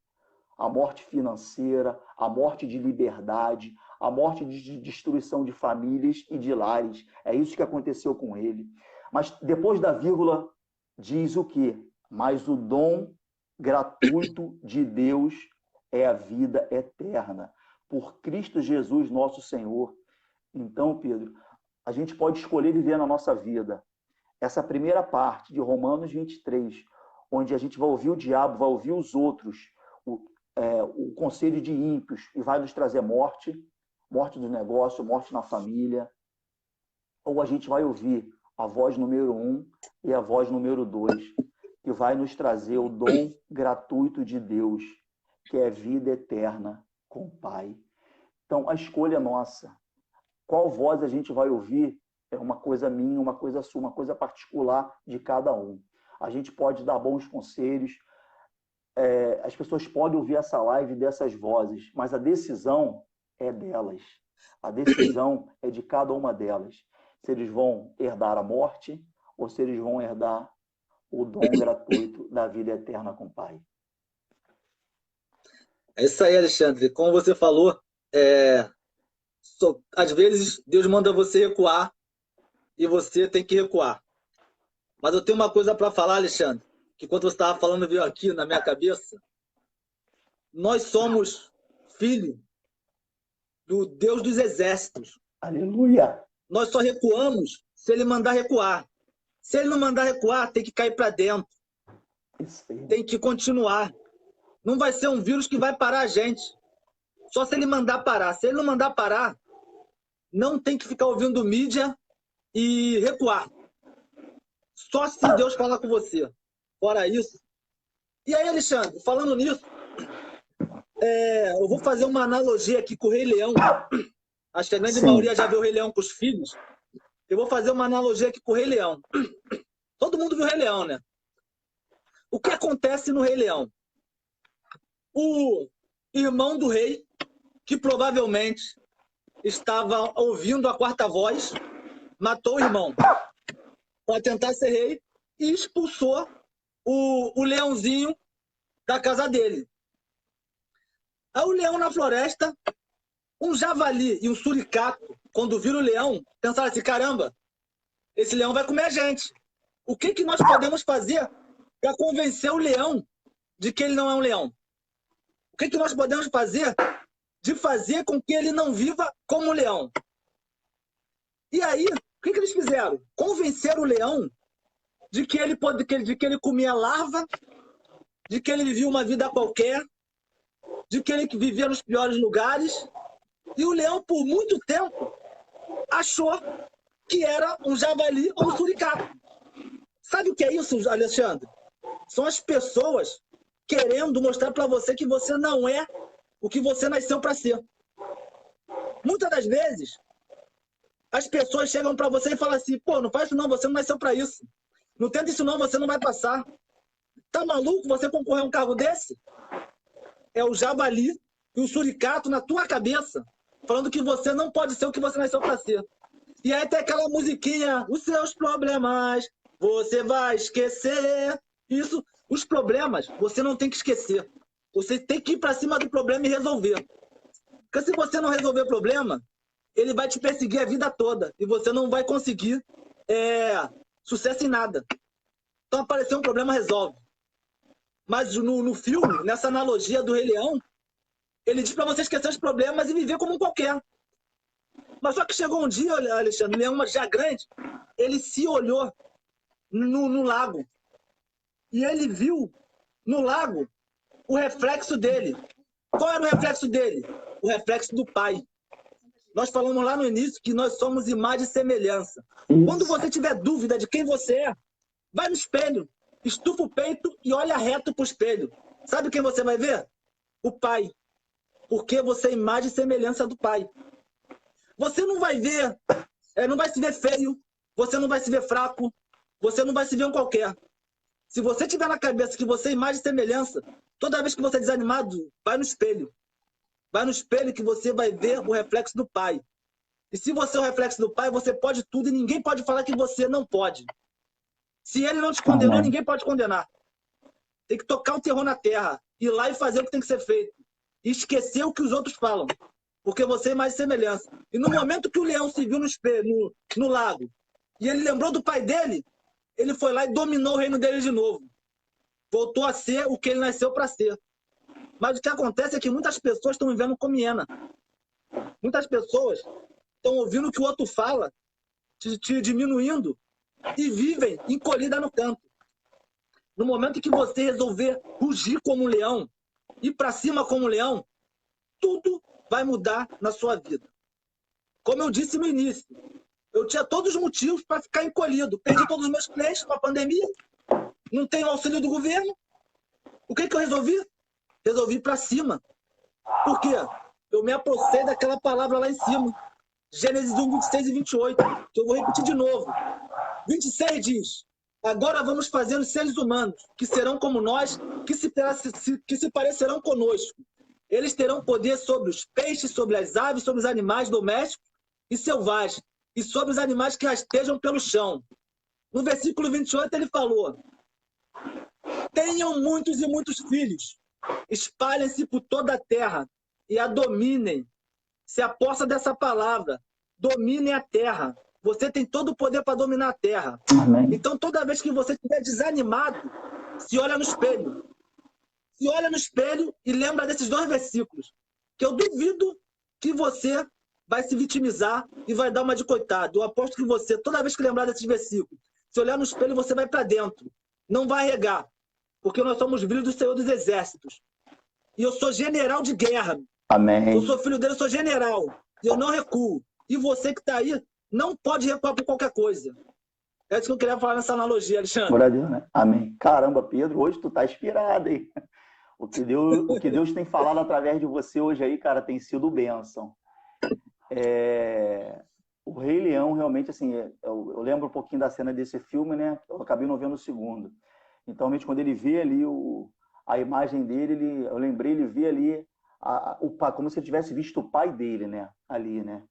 A morte financeira, a morte de liberdade, a morte de destruição de famílias e de lares. É isso que aconteceu com ele. Mas depois da vírgula, diz o quê? Mas o dom gratuito de Deus é a vida eterna, por Cristo Jesus, nosso Senhor. Então, Pedro, a gente pode escolher viver na nossa vida essa primeira parte de Romanos 23, onde a gente vai ouvir o diabo, vai ouvir os outros, o conselho de ímpios, e vai nos trazer morte, morte do negócio, morte na família. Ou a gente vai ouvir a voz número 1 e a voz número 2, que vai nos trazer o dom gratuito de Deus, que é vida eterna com o Pai. Então, a escolha é nossa. Qual voz a gente vai ouvir é uma coisa minha, uma coisa sua, uma coisa particular de cada um. A gente pode dar bons conselhos, as pessoas podem ouvir essa live dessas vozes, mas a decisão é delas. A decisão é de cada uma delas. Se eles vão herdar a morte ou se eles vão herdar o dom gratuito da vida eterna com o Pai. É isso aí, Alexandre. Como você falou, às vezes Deus manda você recuar e você tem que recuar. Mas eu tenho uma coisa para falar, Alexandre, que quando você estava falando veio aqui na minha cabeça. Nós somos filho do Deus dos exércitos. Aleluia! Nós só recuamos se ele mandar recuar. Se ele não mandar recuar, tem que cair para dentro. Tem que continuar. Não vai ser um vírus que vai parar a gente. Só se ele mandar parar. Se ele não mandar parar, não tem que ficar ouvindo mídia e recuar. Só se Deus falar com você. Fora isso. E aí, Alexandre, falando nisso, eu vou fazer uma analogia aqui com o Rei Leão. Acho que a grande maioria já viu o Rei Leão com os filhos. Eu vou fazer uma analogia aqui com o Rei Leão. Todo mundo viu o Rei Leão, né? O que acontece no Rei Leão? O irmão do rei, que provavelmente estava ouvindo a quarta voz, matou o irmão para tentar ser rei e expulsou o leãozinho da casa dele. Aí o leão na floresta, um javali e um suricato, quando viram o leão, pensaram assim: caramba, esse leão vai comer a gente. O que nós podemos fazer para convencer o leão de que ele não é um leão? O que nós podemos fazer de fazer com que ele não viva como um leão? E aí, o que eles fizeram? Convenceram o leão de que ele comia larva, de que ele vivia uma vida qualquer, de que ele vivia nos piores lugares. E o leão, por muito tempo, achou que era um javali ou um suricato. Sabe o que é isso, Alexandre? São as pessoas querendo mostrar para você que você não é o que você nasceu para ser. Muitas das vezes, as pessoas chegam para você e falam assim, pô, não faz isso não, você não nasceu para isso. Não tenta isso não, você não vai passar. Tá maluco você concorrer a um cargo desse? É o javali e o suricato na tua cabeça, falando que você não pode ser o que você nasceu para ser. E aí tem aquela musiquinha, os seus problemas, você vai esquecer. Isso, os problemas, você não tem que esquecer. Você tem que ir para cima do problema e resolver. Porque se você não resolver o problema, ele vai te perseguir a vida toda. E você não vai conseguir sucesso em nada. Então apareceu um problema, resolve. Mas no filme, nessa analogia do Rei Leão, ele diz para você esquecer os problemas e viver como um qualquer. Mas só que chegou um dia, Alexandre, o leão já grande, ele se olhou no lago. E ele viu no lago o reflexo dele. Qual era o reflexo dele? O reflexo do pai. Nós falamos lá no início que nós somos imagem e semelhança. Quando você tiver dúvida de quem você é, vai no espelho, estufa o peito e olha reto para o espelho. Sabe quem você vai ver? O pai. Porque você é imagem e semelhança do pai. Você não vai ver, não vai se ver feio, você não vai se ver fraco, você não vai se ver um qualquer. Se você tiver na cabeça que você é imagem e semelhança, toda vez que você é desanimado, vai no espelho. Vai no espelho que você vai ver o reflexo do pai. E se você é o reflexo do pai, você pode tudo e ninguém pode falar que você não pode. Se ele não te condenou, ninguém pode condenar. Tem que tocar o terror na terra, ir lá e fazer o que tem que ser feito. E esquecer o que os outros falam. Porque você é mais semelhança. E no momento que o leão se viu no espelho, no lago, e ele lembrou do pai dele, ele foi lá e dominou o reino dele de novo. Voltou a ser o que ele nasceu para ser. Mas o que acontece é que muitas pessoas estão vivendo como hiena. Muitas pessoas estão ouvindo o que o outro fala, te diminuindo, e vivem encolhida no canto. No momento que você resolver rugir como um leão, ir para cima como um leão, tudo vai mudar na sua vida. Como eu disse no início, eu tinha todos os motivos para ficar encolhido. Perdi todos os meus clientes com a pandemia, não tenho auxílio do governo. O que eu resolvi? Resolvi ir para cima. Por quê? Eu me aproximei daquela palavra lá em cima. Gênesis 1, 26 e 28, que eu vou repetir de novo. 26 diz: agora vamos fazer os seres humanos, que serão como nós, que se parecerão conosco. Eles terão poder sobre os peixes, sobre as aves, sobre os animais domésticos e selvagens, e sobre os animais que rastejam pelo chão. No versículo 28 ele falou: tenham muitos e muitos filhos, espalhem-se por toda a terra e a dominem. Se aposta dessa palavra, dominem a terra. Você tem todo o poder para dominar a terra. Amém. Então, toda vez que você estiver desanimado, se olha no espelho. Se olha no espelho e lembra desses 2 versículos. Que eu duvido que você vai se vitimizar e vai dar uma de coitado. Eu aposto que você, toda vez que lembrar desses versículos, se olhar no espelho, você vai para dentro. Não vai regar. Porque nós somos filhos do Senhor dos Exércitos. E eu sou general de guerra. Amém. Eu sou filho dele, eu sou general. E eu não recuo. E você que está aí, não pode recuar por qualquer coisa. É isso que eu queria falar nessa analogia, Alexandre. Glória a Deus, né? Amém. Caramba, Pedro, hoje tu tá inspirado, hein? O que Deus tem falado através de você hoje aí, cara, tem sido bênção. O Rei Leão, realmente, assim, eu lembro um pouquinho da cena desse filme, né? Eu acabei não vendo o segundo. Então, realmente, quando ele vê ali a imagem dele, eu lembrei, ele vê ali como se ele tivesse visto o pai dele, né? Ali, né?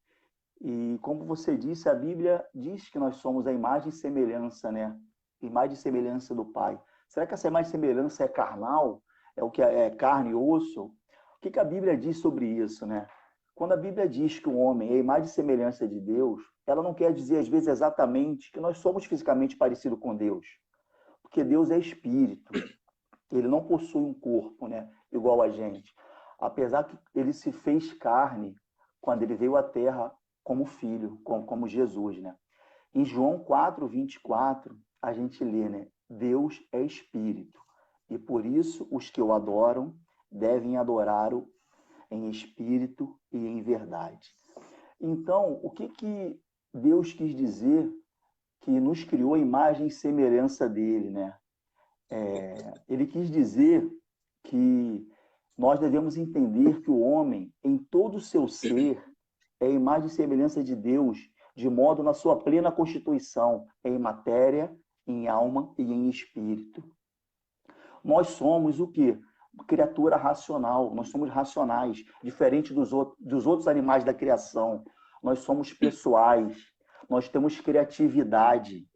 E como você disse, a Bíblia diz que nós somos a imagem e semelhança, né? Imagem e semelhança do Pai. Será que essa imagem e semelhança é carnal? É o que é carne e osso? O que a Bíblia diz sobre isso, né? Quando a Bíblia diz que o homem é a imagem e semelhança de Deus, ela não quer dizer, às vezes, exatamente que nós somos fisicamente parecidos com Deus. Porque Deus é espírito. Ele não possui um corpo, né? Igual a gente. Apesar que ele se fez carne quando ele veio à Terra como filho, como Jesus, né? Em João 4:24, a gente lê, né? Deus é espírito, e por isso os que o adoram devem adorá-lo em espírito e em verdade. Então, o que Deus quis dizer que nos criou a imagem e semelhança dele, né? Ele quis dizer que nós devemos entender que o homem, em todo o seu ser, é a imagem e semelhança de Deus, de modo na sua plena constituição, em matéria, em alma e em espírito. Nós somos o quê? Criatura racional, nós somos racionais, diferente dos outros animais da criação. Nós somos pessoais, nós temos criatividade,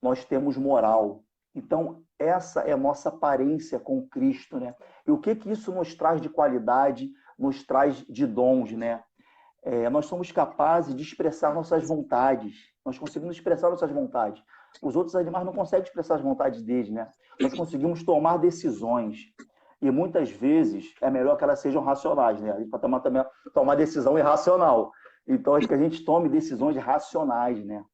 nós temos moral. Então, essa é a nossa aparência com Cristo, né? E o que isso nos traz de qualidade, nos traz de dons, né? Nós somos capazes de expressar nossas vontades. Nós conseguimos expressar nossas vontades. Os outros animais não conseguem expressar as vontades deles, né? Nós conseguimos tomar decisões. E muitas vezes é melhor que elas sejam racionais, né? A gente pode tomar decisão irracional. Então, acho que a gente tome decisões racionais, né?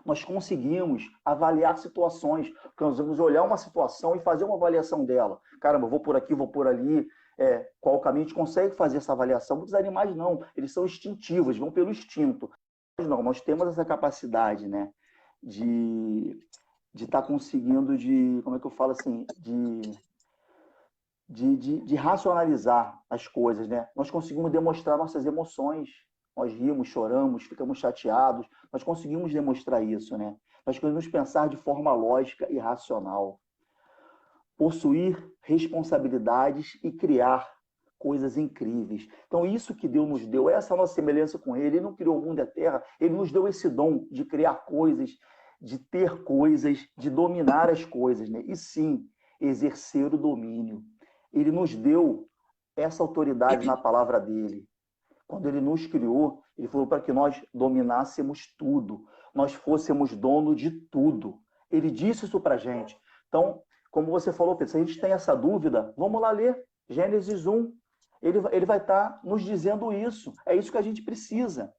Nós conseguimos avaliar situações. Nós vamos olhar uma situação e fazer uma avaliação dela. Caramba, vou por aqui, vou por ali. Qual o caminho? A gente consegue fazer essa avaliação. Muitos animais não, eles são instintivos, vão pelo instinto. Mas não, nós temos essa capacidade, né, de estar conseguindo, como é que eu falo assim, de racionalizar as coisas, né? Nós conseguimos demonstrar nossas emoções. Nós rimos, choramos, ficamos chateados. Nós conseguimos demonstrar isso, né? Nós conseguimos pensar de forma lógica e racional. Possuir responsabilidades e criar coisas incríveis. Então, isso que Deus nos deu, essa nossa semelhança com Ele. Ele não criou o mundo e a terra, Ele nos deu esse dom de criar coisas, de ter coisas, de dominar as coisas, né? E sim, exercer o domínio. Ele nos deu essa autoridade na palavra dele. Quando ele nos criou, ele falou para que nós dominássemos tudo, nós fôssemos dono de tudo. Ele disse isso para a gente. Então, como você falou, Pedro, se a gente tem essa dúvida, vamos lá ler Gênesis 1. Ele vai estar nos dizendo isso. É isso que a gente precisa.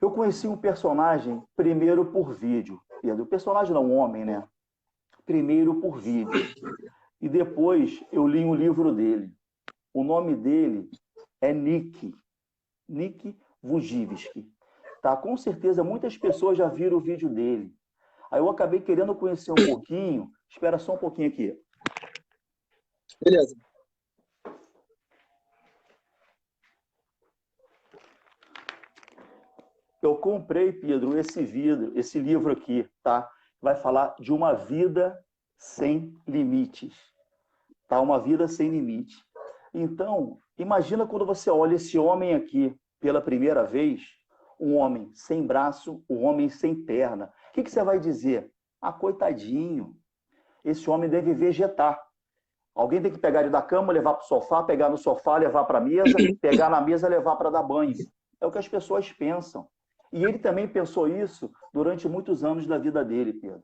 Eu conheci um personagem primeiro por vídeo. O personagem não, um homem, né? Primeiro por vídeo. E depois eu li um livro dele. O nome dele é Nick Vujicic. Tá? Com certeza muitas pessoas já viram o vídeo dele. Aí eu acabei querendo conhecer um pouquinho. Espera só um pouquinho aqui. Beleza. Eu comprei, Pedro, esse livro aqui, tá? Vai falar de uma vida sem limites. Tá? Uma vida sem limite. Então, imagina quando você olha esse homem aqui pela primeira vez, um homem sem braço, um homem sem perna. O que você vai dizer? Ah, coitadinho, esse homem deve vegetar. Alguém tem que pegar ele da cama, levar para o sofá, pegar no sofá, levar para a mesa, pegar na mesa, levar para dar banho. É o que as pessoas pensam. E ele também pensou isso durante muitos anos da vida dele, Pedro.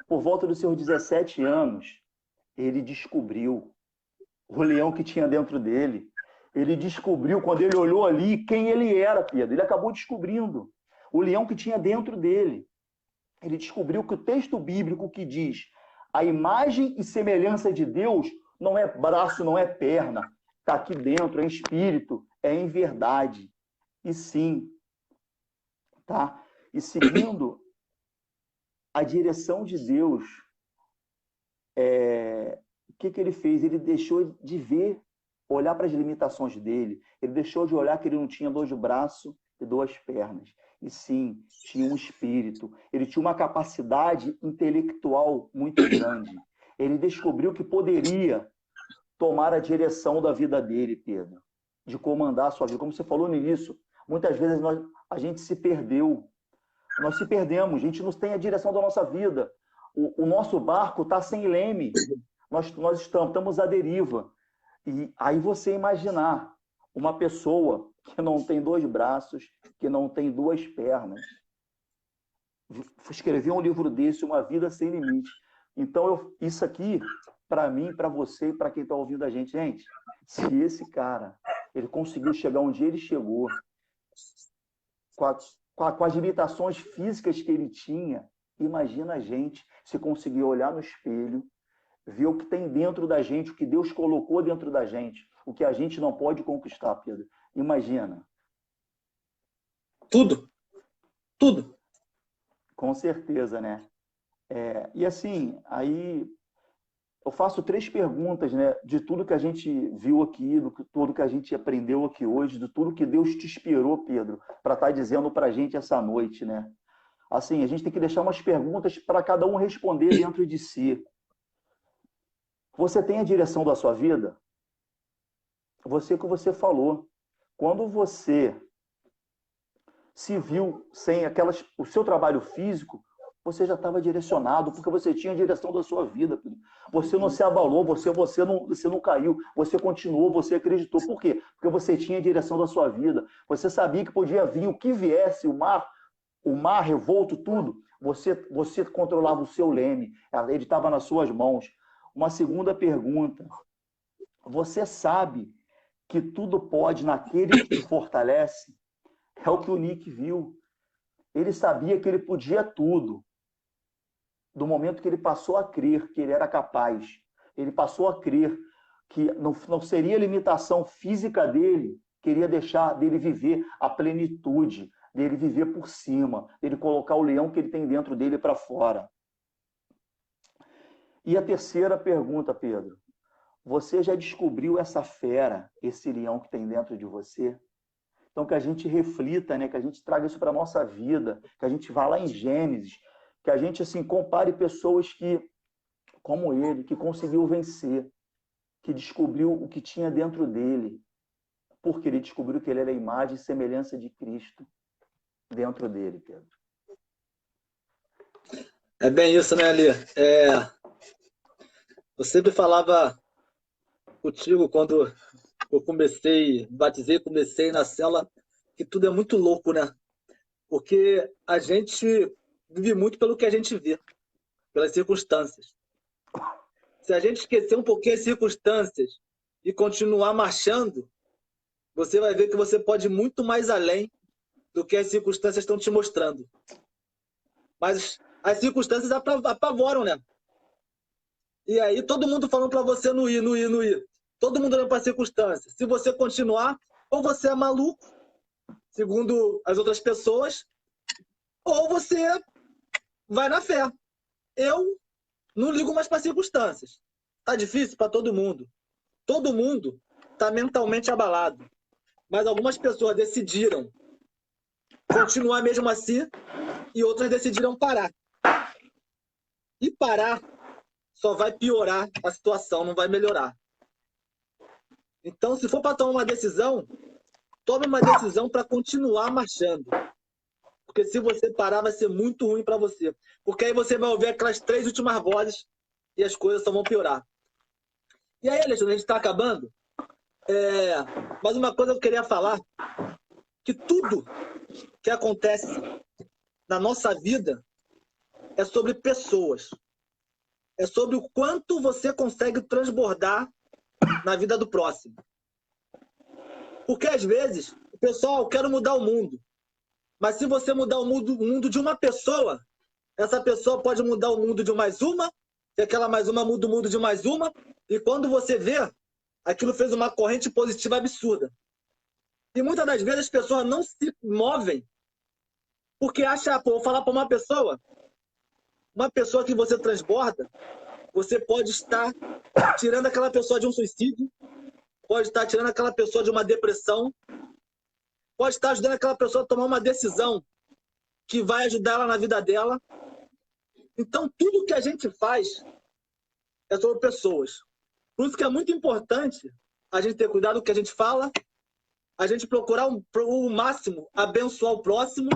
Por volta dos seus 17 anos, ele descobriu o leão que tinha dentro dele. Ele descobriu, quando ele olhou ali, quem ele era, Pedro. Ele acabou descobrindo o leão que tinha dentro dele. Ele descobriu que o texto bíblico que diz a imagem e semelhança de Deus não é braço, não é perna. Está aqui dentro, é em espírito, é em verdade. E sim, tá? E seguindo a direção de Deus, o que ele fez? Ele deixou de ver, olhar para as limitações dele. Ele deixou de olhar que ele não tinha 2 braços e 2 pernas. E sim, tinha um espírito. Ele tinha uma capacidade intelectual muito grande. Ele descobriu que poderia tomar a direção da vida dele, Pedro. De comandar a sua vida. Como você falou no início, muitas vezes a gente se perdeu. Nós se perdemos. A gente não tem a direção da nossa vida. O nosso barco está sem leme. Nós estamos à deriva. E aí você imaginar uma pessoa que não tem 2 braços, que não tem 2 pernas, escrever um livro desse, Uma Vida Sem Limite. Então, isso aqui, para mim, para você e para quem está ouvindo a gente, se esse cara, ele conseguiu chegar onde ele chegou, com as limitações físicas que ele tinha, imagina a gente se conseguir olhar no espelho, ver o que tem dentro da gente, o que Deus colocou dentro da gente, o que a gente não pode conquistar, Pedro. Imagina. Tudo. Tudo. Com certeza, né? E assim, aí eu faço 3 perguntas, né? De tudo que a gente viu aqui, tudo que a gente aprendeu aqui hoje, de tudo que Deus te inspirou, Pedro, para estar dizendo para a gente essa noite, né? Assim, a gente tem que deixar umas perguntas para cada um responder dentro de si. Você tem a direção da sua vida? Você que você falou. Quando você se viu sem o seu trabalho físico, você já estava direcionado, porque você tinha a direção da sua vida. Você não se abalou, você não caiu, você continuou, você acreditou. Por quê? Porque você tinha a direção da sua vida. Você sabia que podia vir o que viesse, o mar revolto, tudo. Você controlava o seu leme, ele estava nas suas mãos. Uma segunda pergunta. Você sabe que tudo pode naquele que te fortalece? É o que o Nick viu. Ele sabia que ele podia tudo. Do momento que ele passou a crer que ele era capaz, ele passou a crer que não seria limitação física dele, queria deixar dele viver a plenitude, dele viver por cima, dele colocar o leão que ele tem dentro dele para fora. E a terceira pergunta, Pedro. Você já descobriu essa fera, esse leão que tem dentro de você? Então, que a gente reflita, né? Que a gente traga isso para a nossa vida, que a gente vá lá em Gênesis, que a gente assim, compare pessoas como ele, que conseguiu vencer, que descobriu o que tinha dentro dele, porque ele descobriu que ele era a imagem e semelhança de Cristo dentro dele, Pedro. É bem isso, né, Ali? Eu sempre falava contigo quando eu comecei na cela, que tudo é muito louco, né? Porque a gente vive muito pelo que a gente vê, pelas circunstâncias. Se a gente esquecer um pouquinho as circunstâncias e continuar marchando, você vai ver que você pode ir muito mais além do que as circunstâncias estão te mostrando. Mas as circunstâncias apavoram, né? E aí todo mundo falando para você não ir. Todo mundo olhando para as circunstâncias. Se você continuar, ou você é maluco, segundo as outras pessoas, ou você vai na fé. Eu não ligo mais para as circunstâncias. Tá difícil para todo mundo. Todo mundo está mentalmente abalado. Mas algumas pessoas decidiram continuar mesmo assim e outras decidiram parar. E parar só vai piorar a situação, não vai melhorar. Então, se for para tomar uma decisão, tome uma decisão para continuar marchando. Porque se você parar, vai ser muito ruim para você. Porque aí você vai ouvir aquelas 3 últimas vozes e as coisas só vão piorar. E aí, Alexandre, a gente está acabando. Mas uma coisa que eu queria falar, que tudo que acontece na nossa vida é sobre pessoas. É sobre o quanto você consegue transbordar na vida do próximo. Porque às vezes, o pessoal quer mudar o mundo. Mas se você mudar o mundo de uma pessoa, essa pessoa pode mudar o mundo de mais uma, e aquela mais uma muda o mundo de mais uma, e quando você vê, aquilo fez uma corrente positiva absurda. E muitas das vezes as pessoas não se movem porque acham, vou falar para uma pessoa que você transborda, você pode estar tirando aquela pessoa de um suicídio, pode estar tirando aquela pessoa de uma depressão, pode estar ajudando aquela pessoa a tomar uma decisão que vai ajudar ela na vida dela. Então, tudo que a gente faz é sobre pessoas. Por isso que é muito importante a gente ter cuidado com o que a gente fala, a gente procurar o máximo abençoar o próximo.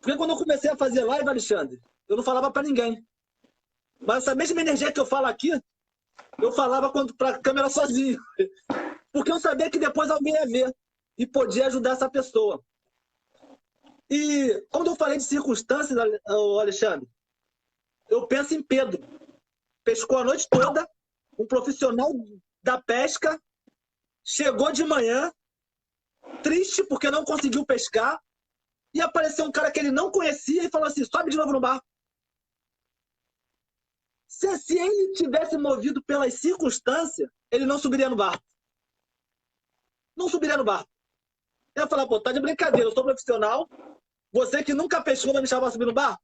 Porque quando eu comecei a fazer live, Alexandre, eu não falava para ninguém. Mas essa mesma energia que eu falo aqui, eu falava para a câmera sozinho. Porque eu sabia que depois alguém ia ver e podia ajudar essa pessoa. E quando eu falei de circunstâncias, Alexandre, eu penso em Pedro. Pescou a noite toda, um profissional da pesca, chegou de manhã, triste porque não conseguiu pescar, e apareceu um cara que ele não conhecia e falou assim, sobe de novo no barco. Se ele tivesse movido pelas circunstâncias, ele não subiria no barco. Não subiria no barco. Eu ia falar, pô, tá de brincadeira, eu sou profissional, você que nunca pescou vai me chamar para subir no barco?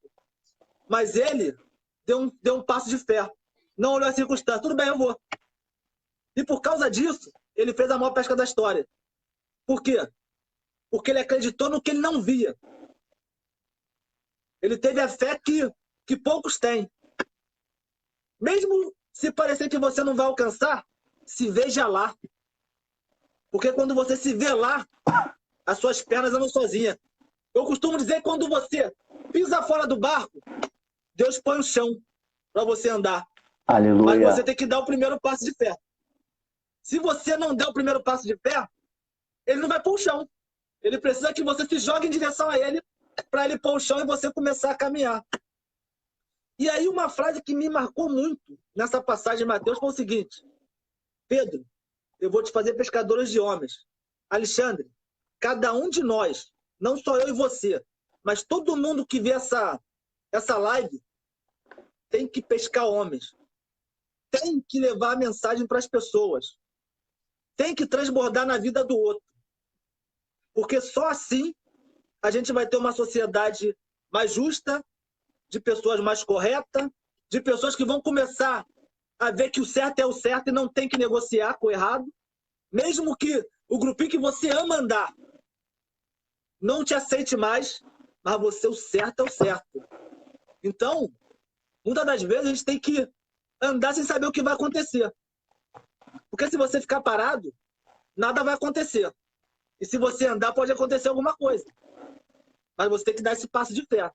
Mas ele deu um passo de fé. não olhou a circunstância. Tudo bem, eu vou. E por causa disso, ele fez a maior pesca da história. Por quê? Porque ele acreditou no que ele não via. Ele teve a fé que poucos têm. Mesmo se parecer que você não vai alcançar, se veja lá. Porque quando você se vê lá, as suas pernas andam sozinhas. Eu costumo dizer que quando você pisa fora do barco, Deus põe o chão para você andar. Aleluia. Mas você tem que dar o primeiro passo de fé. Se você não der o primeiro passo de fé, ele não vai pôr o chão. Ele precisa que você se jogue em direção a ele para ele pôr o chão e você começar a caminhar. E aí uma frase que me marcou muito nessa passagem de Mateus foi o seguinte: Pedro, eu vou te fazer pescadores de homens. Alexandre, cada um de nós, não só eu e você, mas todo mundo que vê essa live, tem que pescar homens. Tem que levar a mensagem para as pessoas. Tem que transbordar na vida do outro. Porque só assim a gente vai ter uma sociedade mais justa, de pessoas mais corretas, de pessoas que vão começar a ver que o certo é o certo e não tem que negociar com o errado. Mesmo que o grupinho que você ama andar não te aceite mais, mas você, o certo é o certo. Então, muitas das vezes a gente tem que andar sem saber o que vai acontecer. Porque se você ficar parado, nada vai acontecer. E se você andar, pode acontecer alguma coisa. Mas você tem que dar esse passo de fé.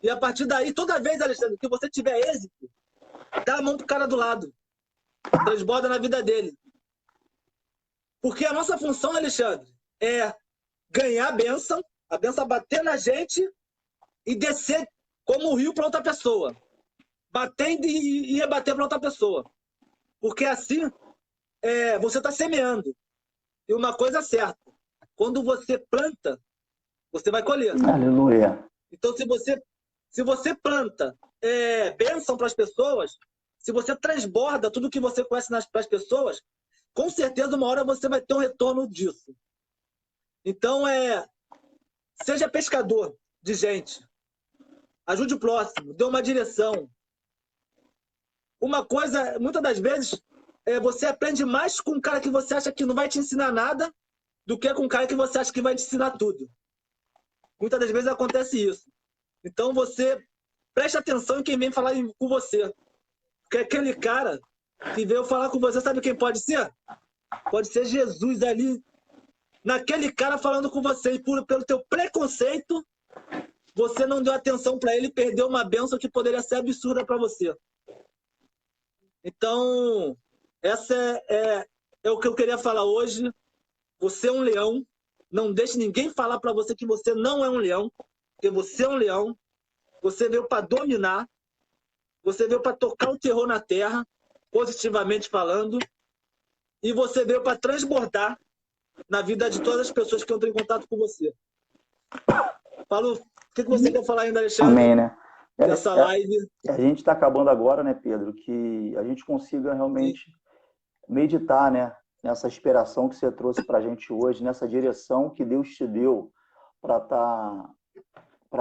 E a partir daí, toda vez, Alexandre, que você tiver êxito, dá a mão pro cara do lado. Transborda na vida dele. Porque a nossa função, Alexandre, é ganhar a bênção bater na gente e descer como o rio para outra pessoa. Batendo e rebater para outra pessoa. Porque assim, você está semeando. E uma coisa é certa, quando você planta, você vai colher. Aleluia. Então, se você planta bênção para as pessoas, se você transborda tudo que você conhece para as pessoas, com certeza uma hora você vai ter um retorno disso. Então, seja pescador de gente. Ajude o próximo, dê uma direção. Uma coisa, muitas das vezes, você aprende mais com um cara que você acha que não vai te ensinar nada do que com um cara que você acha que vai te ensinar tudo. Muitas das vezes acontece isso. Então você preste atenção em quem vem falar com você. Porque aquele cara que veio falar com você, sabe quem pode ser? Pode ser Jesus ali, naquele cara falando com você. E pelo teu preconceito, você não deu atenção para ele e perdeu uma bênção que poderia ser absurda para você. Então, essa é o que eu queria falar hoje. Você é um leão. Não deixe ninguém falar para você que você não é um leão. Porque você é um leão. Você veio para dominar. Você veio para tocar o terror na terra, positivamente falando. E você veio para transbordar na vida de todas as pessoas que entram em contato com você. Paulo, o que você quer falar ainda, Alexandre? Amém, né? Nessa live. A gente está acabando agora, né, Pedro? Que a gente consiga realmente meditar, né? Nessa inspiração que você trouxe para a gente hoje, nessa direção que Deus te deu para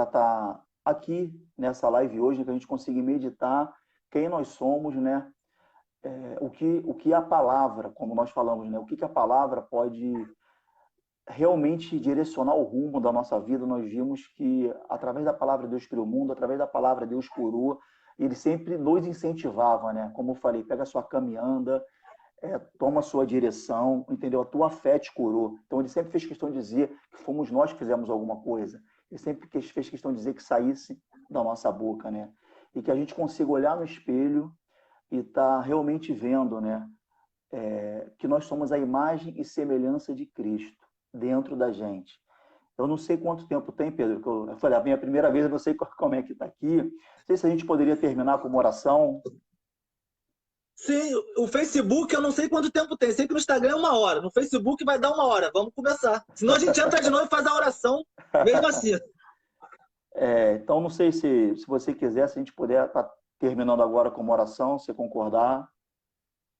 tá aqui nessa live hoje, que a gente consiga meditar quem nós somos, né? O que a palavra, como nós falamos, né? O que a palavra pode realmente direcionar o rumo da nossa vida. Nós vimos que através da palavra Deus criou o mundo, através da palavra Deus curou. Ele sempre nos incentivava, né? Como eu falei, pega a sua caminhada, toma a sua direção, entendeu? A tua fé te curou. Então ele sempre fez questão de dizer que fomos nós que fizemos alguma coisa. Ele sempre fez questão de dizer que saísse da nossa boca, né? E que a gente consiga olhar no espelho e tá realmente vendo, né? Que nós somos a imagem e semelhança de Cristo dentro da gente. Eu não sei quanto tempo tem, Pedro, que eu falei, a minha primeira vez, eu não sei como é que está aqui. Não sei se a gente poderia terminar com uma oração. Sim, o Facebook eu não sei quanto tempo tem. Sei que no Instagram é 1 hora. No Facebook vai dar 1 hora. Vamos começar. Senão a gente entra de novo e faz a oração mesmo assim. Então, não sei se você quiser, se a gente puder estar terminando agora com uma oração, se concordar.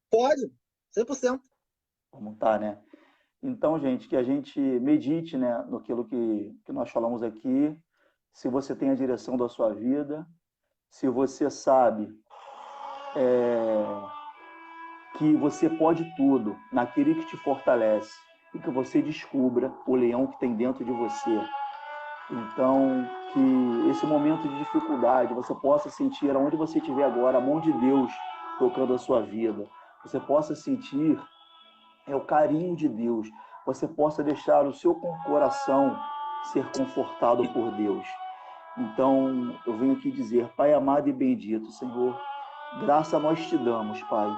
Pode, 100%. Vamos estar, né? Então, gente, que a gente medite, né, naquilo que nós falamos aqui. Se você tem a direção da sua vida, se você sabe que você pode tudo naquele que te fortalece e que você descubra o leão que tem dentro de você. Então, que esse momento de dificuldade você possa sentir, aonde você estiver agora, a mão de Deus tocando a sua vida. Você possa sentir o carinho de Deus. Você possa deixar o seu coração ser confortado por Deus. Então, eu venho aqui dizer, Pai amado e bendito, Senhor, graça nós te damos, Pai,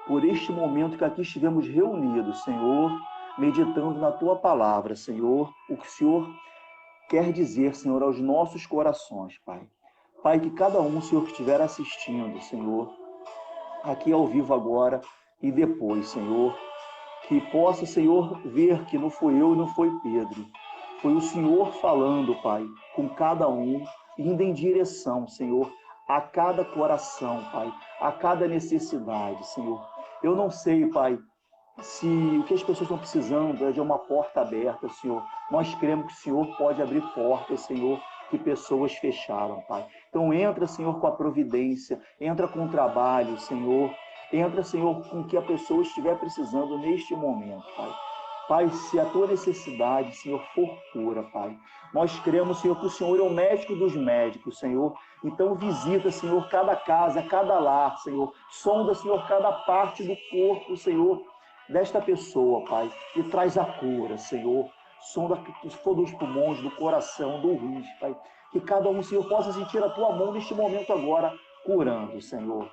por este momento que aqui estivemos reunidos, Senhor, meditando na Tua palavra, Senhor, o que o Senhor quer dizer, Senhor, aos nossos corações, Pai. Pai, que cada um, Senhor, que estiver assistindo, Senhor, aqui ao vivo agora e depois, Senhor, que possa, Senhor, ver que não foi eu e não foi Pedro. Foi o Senhor falando, Pai, com cada um, indo em direção, Senhor, a cada coração, Pai, a cada necessidade, Senhor. Eu não sei, Pai, se o que as pessoas estão precisando é de uma porta aberta, Senhor. Nós cremos que o Senhor pode abrir portas, Senhor, que pessoas fecharam, Pai. Então entra, Senhor, com a providência, entra com o trabalho, Senhor. Entra, Senhor, com o que a pessoa estiver precisando neste momento, Pai. Pai, se a tua necessidade, Senhor, for cura, Pai. Nós cremos, Senhor, que o Senhor é o médico dos médicos, Senhor. Então visita, Senhor, cada casa, cada lar, Senhor. Sonda, Senhor, cada parte do corpo, Senhor, desta pessoa, Pai. E traz a cura, Senhor. Sonda todos os pulmões, do coração, do rins, Pai. Que cada um, Senhor, possa sentir a tua mão neste momento agora, curando, Senhor.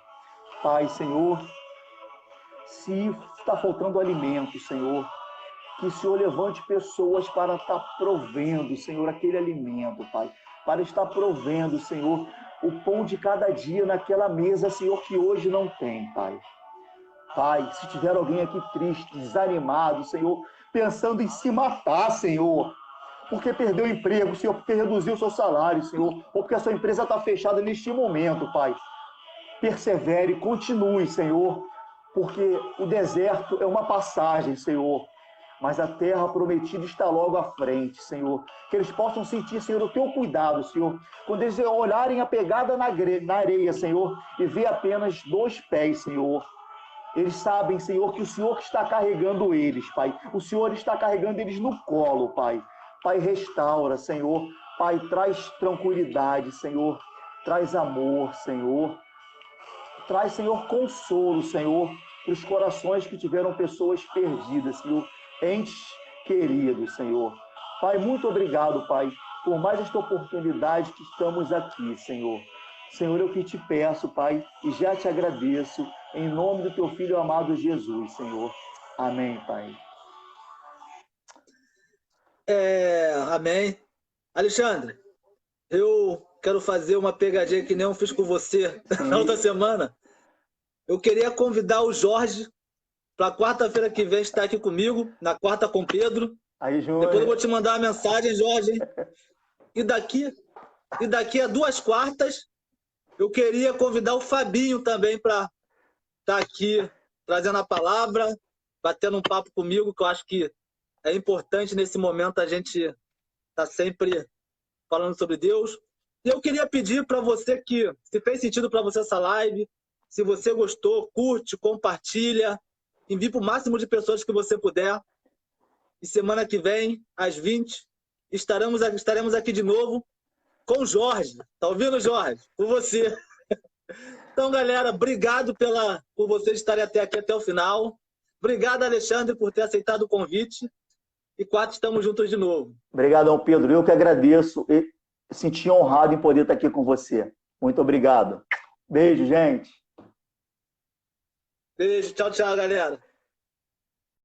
Pai, Senhor, se está faltando alimento, Senhor, que o Senhor levante pessoas para estar provendo, Senhor, aquele alimento, Pai. Para estar provendo, Senhor, o pão de cada dia naquela mesa, Senhor, que hoje não tem, Pai. Pai, se tiver alguém aqui triste, desanimado, Senhor, pensando em se matar, Senhor, porque perdeu o emprego, Senhor, porque reduziu o seu salário, Senhor, ou porque a sua empresa está fechada neste momento, Pai. Persevere, continue, Senhor, porque o deserto é uma passagem, Senhor, mas a terra prometida está logo à frente, Senhor. Que eles possam sentir, Senhor, o teu cuidado, Senhor. Quando eles olharem a pegada na areia, Senhor, e ver apenas 2 pés, Senhor. Eles sabem, Senhor, que o Senhor está carregando eles, Pai. O Senhor está carregando eles no colo, Pai. Pai, restaura, Senhor. Pai, traz tranquilidade, Senhor. Traz amor, Senhor. Traz, Senhor, consolo, Senhor, para os corações que tiveram pessoas perdidas, Senhor. Entes queridos, Senhor. Pai, muito obrigado, Pai, por mais esta oportunidade que estamos aqui, Senhor. Senhor, eu que te peço, Pai, e já te agradeço, em nome do teu Filho amado Jesus, Senhor. Amém, Pai. Amém. Alexandre, eu quero fazer uma pegadinha que nem eu fiz com você na outra semana. Eu queria convidar o Jorge para quarta-feira que vem estar aqui comigo, na quarta com Pedro. Aí, depois eu vou te mandar uma mensagem, Jorge. E daqui a 2 quartas, eu queria convidar o Fabinho também para estar aqui trazendo a palavra, batendo um papo comigo, que eu acho que é importante nesse momento a gente estar sempre falando sobre Deus. E eu queria pedir para você que, se fez sentido para você essa live, se você gostou, curte, compartilha, envie para o máximo de pessoas que você puder. E semana que vem, às 20, estaremos aqui de novo com o Jorge. Tá ouvindo, Jorge? Com você. Então, galera, obrigado por vocês estarem até aqui, até o final. Obrigado, Alexandre, por ter aceitado o convite. E 4, estamos juntos de novo. Obrigadão, Pedro. Eu que agradeço e senti honrado em poder estar aqui com você. Muito obrigado. Beijo, gente. Beijo. Tchau, tchau, galera.